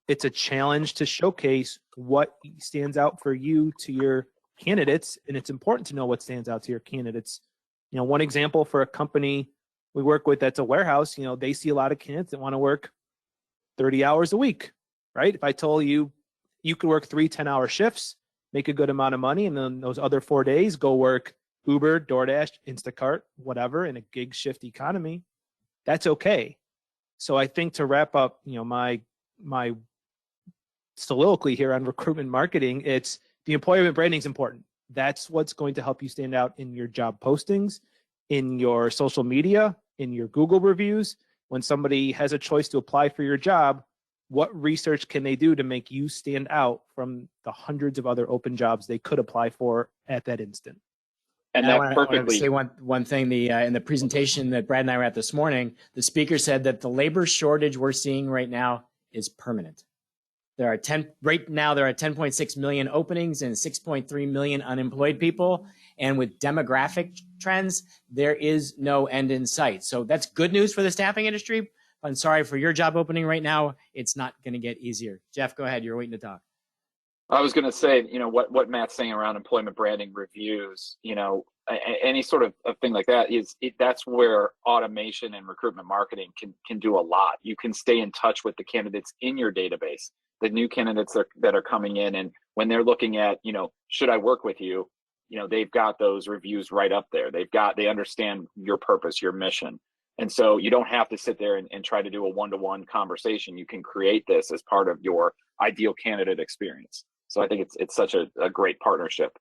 it's a challenge to showcase what stands out for you to your candidates. And it's important to know what stands out to your candidates. One example for a company we work with that's a warehouse, they see a lot of candidates that want to work 30 hours a week, right? If I told you could work 3 10-hour shifts, make a good amount of money, and then those other 4 days go work Uber, DoorDash, Instacart, whatever, in a gig shift economy, that's okay. So I think, to wrap up, my soliloquy here on recruitment marketing, it's the employment branding is important. That's what's going to help you stand out in your job postings, in your social media, in your Google reviews. When somebody has a choice to apply for your job, what research can they do to make you stand out from the hundreds of other open jobs they could apply for at that instant? And I that want to perfectly. say one thing. In the presentation that Brad and I were at this morning, the speaker said that the labor shortage we're seeing right now is permanent. Right now there are 10.6 million openings and 6.3 million unemployed people. And with demographic trends, there is no end in sight. So that's good news for the staffing industry. I'm sorry for your job opening right now. It's not going to get easier. Jeff, go ahead. You're waiting to talk. I was going to say, what Matt's saying around employment branding reviews, any sort of thing like that that's where automation and recruitment marketing can do a lot. You can stay in touch with the candidates in your database, the new candidates that are coming in, and when they're looking at, should I work with you? They've got those reviews right up there. They understand your purpose, your mission. And so you don't have to sit there and try to do a one-to-one conversation. You can create this as part of your ideal candidate experience. So I think it's such a great partnership.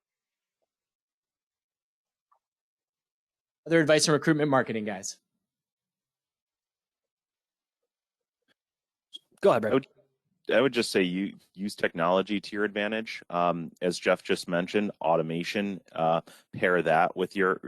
Other advice on recruitment marketing, guys? Go ahead, Brad. I would just say you use technology to your advantage. As Jeff just mentioned, automation, pair that with your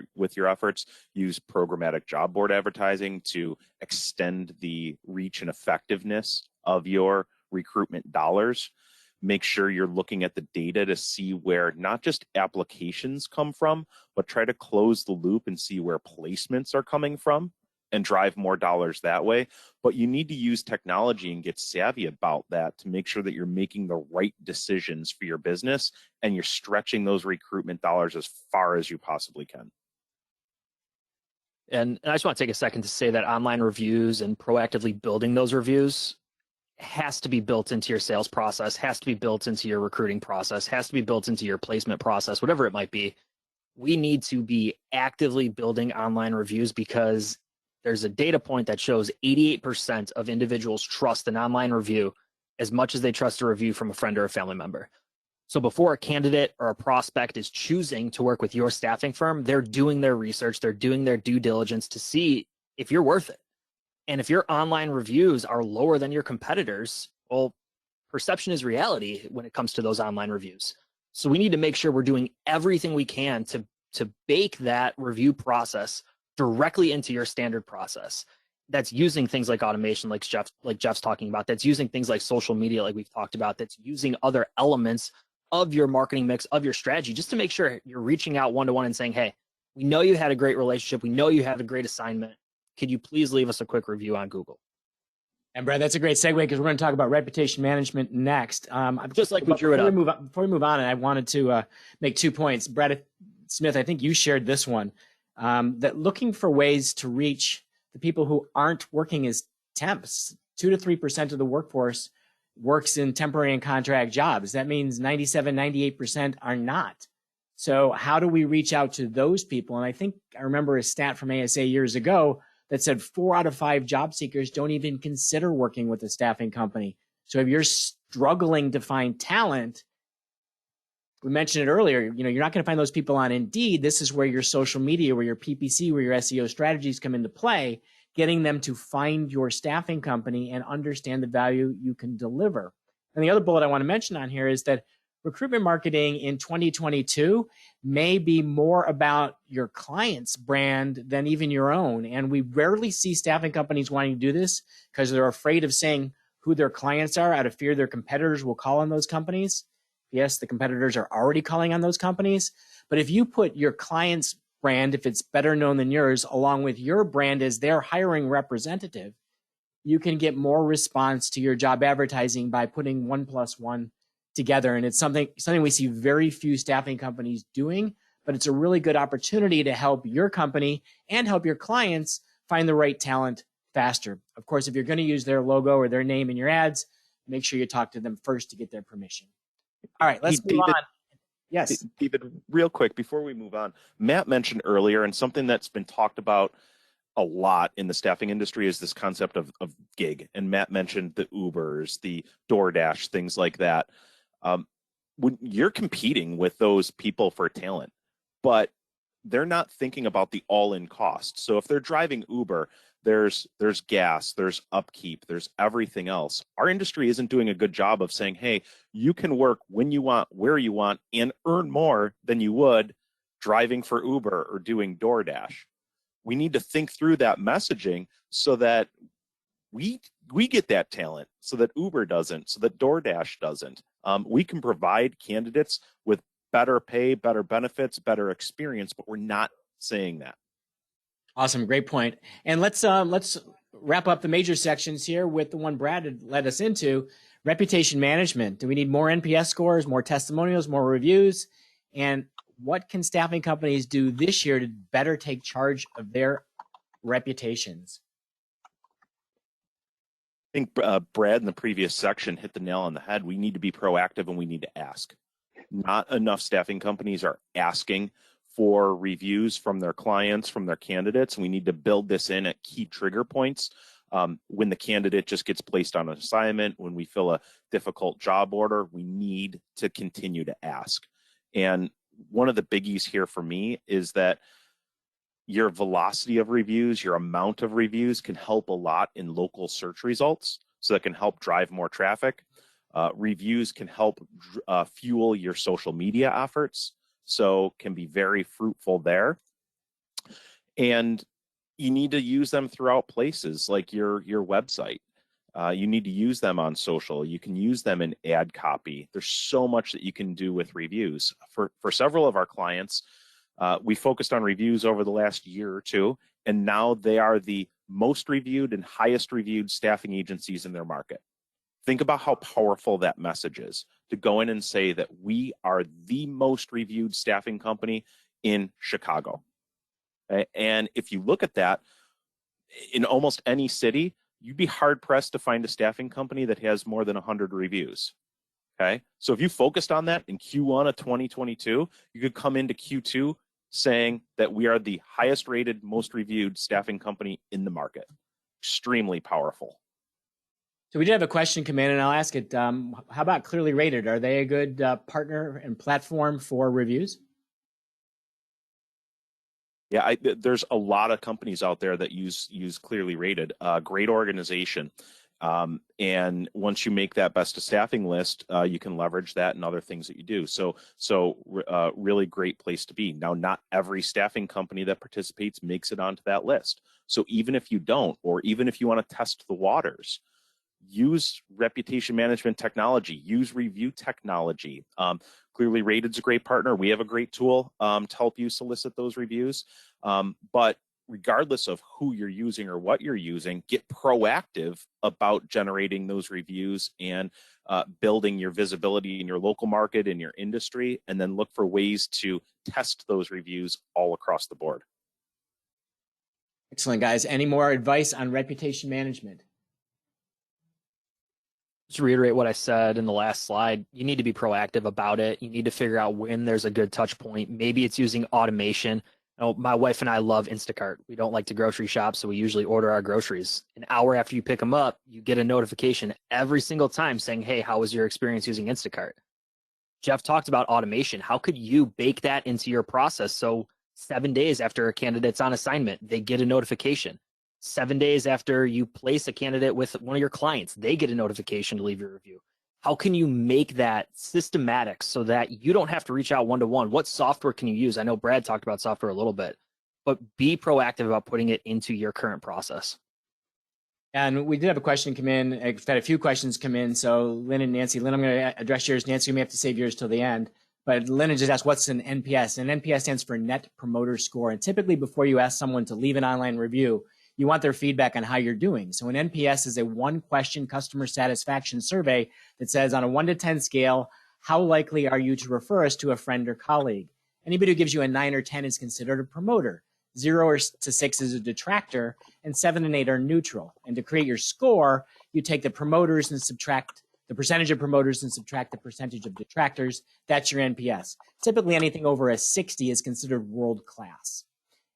efforts. Use programmatic job board advertising to extend the reach and effectiveness of your recruitment dollars. Make sure you're looking at the data to see where not just applications come from, but try to close the loop and see where placements are coming from and drive more dollars that way. But you need to use technology and get savvy about that to make sure that you're making the right decisions for your business and you're stretching those recruitment dollars as far as you possibly can. And I just want to take a second to say that online reviews and proactively building those reviews has to be built into your sales process, has to be built into your recruiting process, has to be built into your placement process, whatever it might be. We need to be actively building online reviews because there's a data point that shows 88% of individuals trust an online review as much as they trust a review from a friend or a family member. So before a candidate or a prospect is choosing to work with your staffing firm, they're doing their research, they're doing their due diligence to see if you're worth it. And if your online reviews are lower than your competitors, well, perception is reality when it comes to those online reviews. So we need to make sure we're doing everything we can to bake that review process directly into your standard process. That's using things like automation, like Jeff's talking about. That's using things like social media, like we've talked about. That's using other elements of your marketing mix, of your strategy, just to make sure you're reaching out one-to-one and saying, hey, we know you had a great relationship. We know you have a great assignment. Could you please leave us a quick review on Google? And Brad, that's a great segue because we're going to talk about reputation management next. Just like we drew it up. Before we move on, I wanted to make 2 points. Brad Smith, I think you shared this one, that looking for ways to reach the people who aren't working as temps. 2 to 3% of the workforce works in temporary and contract jobs. That means 97, 98% are not. So how do we reach out to those people? And I remember a stat from ASA years ago that said 4 out of 5 job seekers don't even consider working with a staffing company. So if you're struggling to find talent, we mentioned it earlier, you're not going to find those people on Indeed. This is where your social media, where your PPC, where your SEO strategies come into play, getting them to find your staffing company and understand the value you can deliver. And the other bullet I want to mention on here is that recruitment marketing in 2022 may be more about your client's brand than even your own. And we rarely see staffing companies wanting to do this because they're afraid of saying who their clients are out of fear their competitors will call on those companies. Yes, the competitors are already calling on those companies. But if you put your client's brand, if it's better known than yours, along with your brand as their hiring representative, you can get more response to your job advertising by putting 1+1 together. And it's something we see very few staffing companies doing, but it's a really good opportunity to help your company and help your clients find the right talent faster. Of course, if you're going to use their logo or their name in your ads, make sure you talk to them first to get their permission. All right, let's move on. Yes. David, real quick before we move on, Matt mentioned earlier, and something that's been talked about a lot in the staffing industry is this concept of gig. And Matt mentioned the Ubers, the DoorDash, things like that. When you're competing with those people for talent, but they're not thinking about the all-in cost. So if they're driving Uber, there's gas, there's upkeep, there's everything else. Our industry isn't doing a good job of saying, hey, you can work when you want, where you want, and earn more than you would driving for Uber or doing DoorDash. We need to think through that messaging so that we get that talent, so that Uber doesn't, so that DoorDash doesn't. We can provide candidates with better pay, better benefits, better experience, but we're not saying that. Awesome, great point. And let's wrap up the major sections here with the one Brad had led us into, reputation management. Do we need more NPS scores, more testimonials, more reviews? And what can staffing companies do this year to better take charge of their reputations? I think Brad in the previous section hit the nail on the head. We need to be proactive and we need to ask. Not enough staffing companies are asking for reviews from their clients, from their candidates. We need to build this in at key trigger points. When the candidate just gets placed on an assignment, when we fill a difficult job order, we need to continue to ask. And one of the biggies here for me is that your velocity of reviews, your amount of reviews can help a lot in local search results. So that can help drive more traffic. Reviews can help fuel your social media efforts. So can be very fruitful there. And you need to use them throughout places like your website. You need to use them on social. You can use them in ad copy. There's so much that you can do with reviews. For several of our clients, we focused on reviews over the last year or two, and now they are the most reviewed and highest reviewed staffing agencies in their market. Think about how powerful that message is to go in and say that we are the most reviewed staffing company in Chicago. And if you look at that, in almost any city, you'd be hard pressed to find a staffing company that has more than 100 reviews. Okay. So if you focused on that in Q1 of 2022, you could come into Q2 saying that we are the highest rated, most reviewed staffing company in the market. Extremely powerful. So we did have a question come in, and I'll ask it. How about Clearly Rated? Are they a good partner and platform for reviews? Yeah, there's a lot of companies out there that use Clearly Rated. Great organization. And once you make that best of staffing list, you can leverage that and other things that you do. So really great place to be. Now, not every staffing company that participates makes it onto that list. So even if you don't, or even if you want to test the waters, use reputation management technology, use review technology. Clearly Rated's a great partner. We have a great tool to help you solicit those reviews. But regardless of who you're using or what you're using, get proactive about generating those reviews and building your visibility in your local market, in your industry, and then look for ways to test those reviews all across the board. Excellent, guys. Any more advice on reputation management? Just reiterate what I said in the last slide. You need to be proactive about it. You need to figure out when there's a good touch point. Maybe it's using automation. My wife and I love Instacart. We don't like to grocery shop, so we usually order our groceries. An hour after you pick them up, you get a notification every single time saying, hey, how was your experience using Instacart? Jeff talked about automation. How could you bake that into your process so 7 days after a candidate's on assignment, they get a notification? 7 days after you place a candidate with one of your clients, they get a notification to leave your review. How can you make that systematic so that you don't have to reach out one-to-one? What software can you use? I know Brad talked about software a little bit, but be proactive about putting it into your current process. And we did have a question come in. I've had a few questions come in. So Lynn and Nancy, Lynn, I'm going to address yours. Nancy, you may have to save yours till the end. But Lynn just asked, what's an NPS? And NPS stands for Net Promoter Score. And typically before you ask someone to leave an online review, you want their feedback on how you're doing. So an NPS is a one-question customer satisfaction survey that says on a 1 to 10 scale, how likely are you to refer us to a friend or colleague? Anybody who gives you a 9 or 10 is considered a promoter. 0 to 6 is a detractor, and 7 and 8 are neutral. And to create your score, you take the promoters and subtract the percentage of promoters and subtract the percentage of detractors. That's your NPS. Typically, anything over a 60 is considered world-class.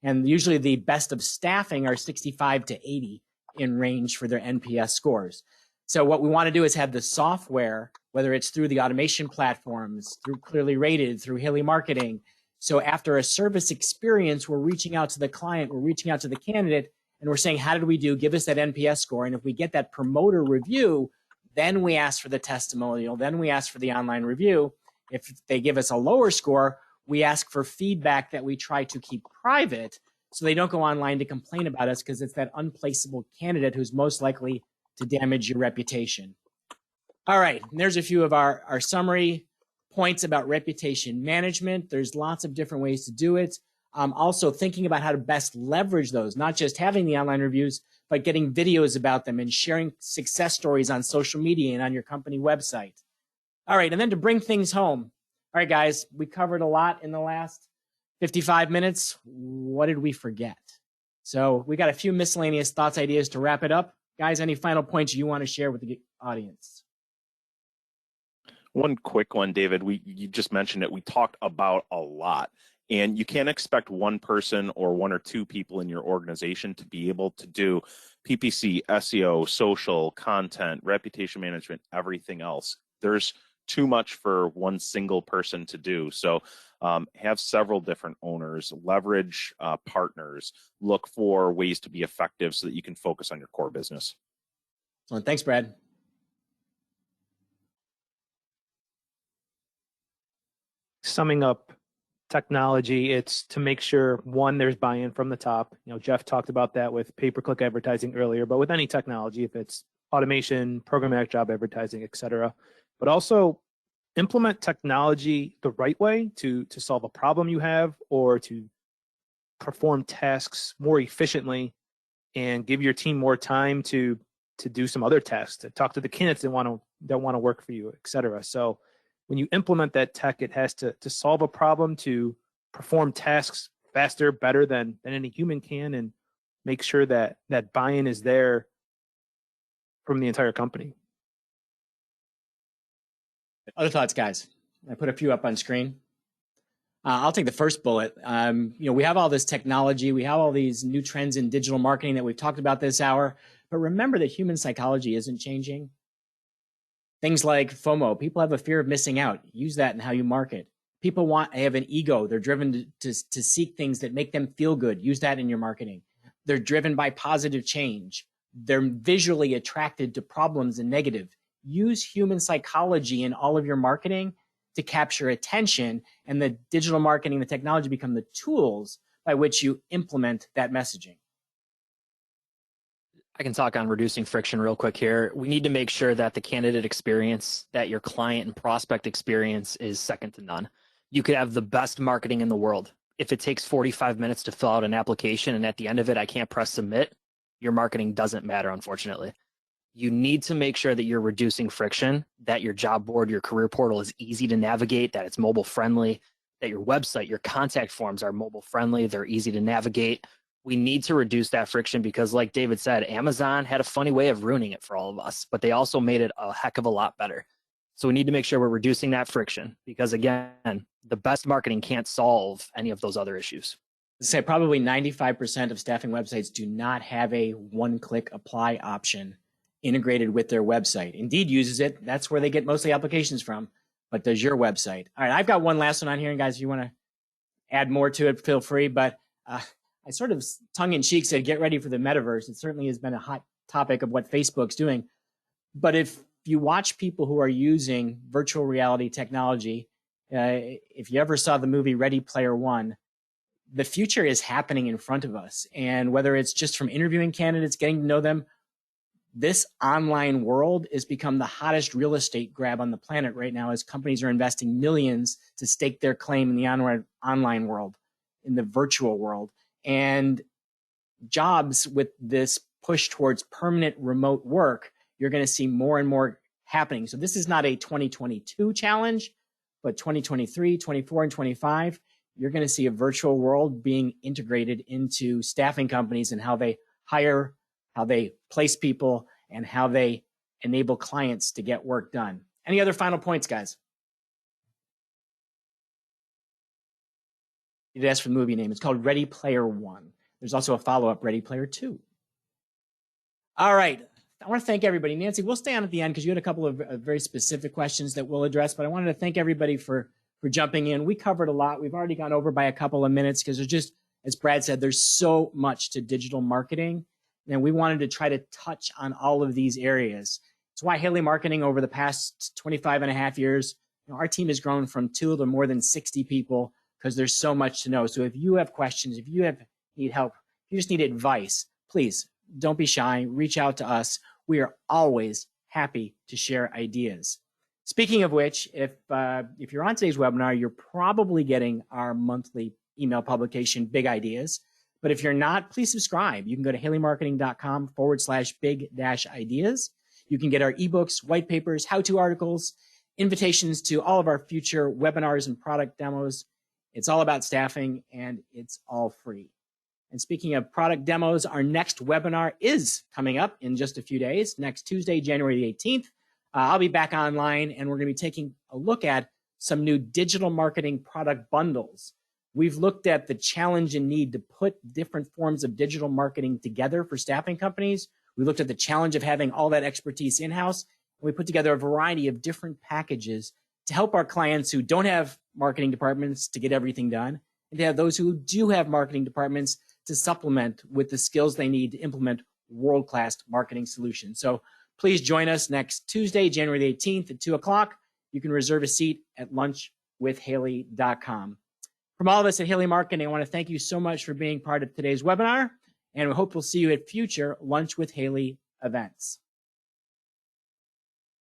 And usually the best of staffing are 65 to 80 in range for their NPS scores. So what we want to do is have the software, whether it's through the automation platforms, through Clearly Rated, through Haley Marketing. So after a service experience, we're reaching out to the client, we're reaching out to the candidate, and we're saying, how did we do? Give us that NPS score. And if we get that promoter review, then we ask for the testimonial, then we ask for the online review. If they give us a lower score, we ask for feedback that we try to keep private so they don't go online to complain about us, because it's that unplaceable candidate who's most likely to damage your reputation. All right, and there's a few of our summary points about reputation management. There's lots of different ways to do it. Also thinking about how to best leverage those, not just having the online reviews, but getting videos about them and sharing success stories on social media and on your company website. All right, and then to bring things home. All right, guys, we covered a lot in the last 55 minutes. What did we forget? So we got a few miscellaneous thoughts, ideas to wrap it up. Guys, any final points you want to share with the audience? One quick one, David. You just mentioned it. We talked about a lot. And you can't expect one person or 1 or 2 people in your organization to be able to do PPC, SEO, social, content, reputation management, everything else. There's too much for one single person to do. So have several different owners, leverage partners, look for ways to be effective so that you can focus on your core business. Well, thanks, Brad. Summing up technology, it's to make sure, one, there's buy-in from the top. Jeff talked about that with pay-per-click advertising earlier, but with any technology, if it's automation, programmatic job advertising, et cetera, but also implement technology the right way to solve a problem you have or to perform tasks more efficiently and give your team more time to do some other tasks, to talk to the candidates that want to work for you, et cetera. So when you implement that tech, it has to solve a problem, to perform tasks faster, better than any human can, and make sure that buy-in is there from the entire company. Other thoughts, guys? I put a few up on screen. I'll take the first bullet. We have all this technology. We have all these new trends in digital marketing that we've talked about this hour. But remember that human psychology isn't changing. Things like FOMO. People have a fear of missing out. Use that in how you market. People have an ego. They're driven to seek things that make them feel good. Use that in your marketing. They're driven by positive change. They're visually attracted to problems and negative. Use human psychology in all of your marketing to capture attention, and the digital marketing, the technology become the tools by which you implement that messaging. I can talk on reducing friction real quick here. We need to make sure that the candidate experience, that your client and prospect experience is second to none. You could have the best marketing in the world. if it takes 45 minutes to fill out an application and at the end of it, I can't press submit, your marketing doesn't matter, unfortunately. You need to make sure that you're reducing friction, that your job board, your career portal is easy to navigate, that it's mobile friendly, that your website, your contact forms are mobile friendly, they're easy to navigate. We need to reduce that friction because, like David said, Amazon had a funny way of ruining it for all of us, but they also made it a heck of a lot better. So we need to make sure we're reducing that friction because, again, the best marketing can't solve any of those other issues. Say probably 95% of staffing websites do not have a one-click apply option integrated with their website. Indeed uses it. That's where they get most of the applications from. But does your website? All right, I've got one last one on here, and guys, if you want to add more to it, feel free. But I sort of tongue-in-cheek said, get ready for the metaverse. It certainly has been a hot topic of what Facebook's doing. But if you watch people who are using virtual reality technology, if you ever saw the movie Ready Player One, the future is happening in front of us. And whether it's just from interviewing candidates, getting to know them, this online world has become the hottest real estate grab on the planet right now as companies are investing millions to stake their claim in the online world, in the virtual world. And jobs with this push towards permanent remote work, you're going to see more and more happening. So this is not a 2022 challenge, but 2023, 24, and 25, you're going to see a virtual world being integrated into staffing companies and how they hire, how they place people, and how they enable clients to get work done. Any other final points, guys? You did ask for the movie name. It's called Ready Player One. There's also a follow-up, Ready Player Two. All right. I want to thank everybody. Nancy, we'll stay on at the end because you had a couple of very specific questions that we'll address, but I wanted to thank everybody for jumping in. We covered a lot. We've already gone over by a couple of minutes because there's just, as Brad said, there's so much to digital marketing, and we wanted to try to touch on all of these areas. It's why Haley Marketing over the past 25 and a half years, our team has grown from 2 to more than 60 people because there's so much to know. So if you have questions, if you need help, if you just need advice, please don't be shy. Reach out to us. We are always happy to share ideas. Speaking of which, if you're on today's webinar, you're probably getting our monthly email publication, Big Ideas. But if you're not, please subscribe. You can go to haleymarketing.com/big-ideas. You can get our ebooks, white papers, how-to articles, invitations to all of our future webinars and product demos. It's all about staffing, and it's all free. And speaking of product demos, our next webinar is coming up in just a few days, next Tuesday, January the 18th. I'll be back online, and we're going to be taking a look at some new digital marketing product bundles. We've looked at the challenge and need to put different forms of digital marketing together for staffing companies. We looked at the challenge of having all that expertise in-house, and we put together a variety of different packages to help our clients who don't have marketing departments to get everything done, and to have those who do have marketing departments to supplement with the skills they need to implement world-class marketing solutions. So please join us next Tuesday, January the 18th at 2 o'clock. You can reserve a seat at lunchwithhaley.com. From all of us at Haley Marketing, I want to thank you so much for being part of today's webinar, and we hope we'll see you at future Lunch with Haley events.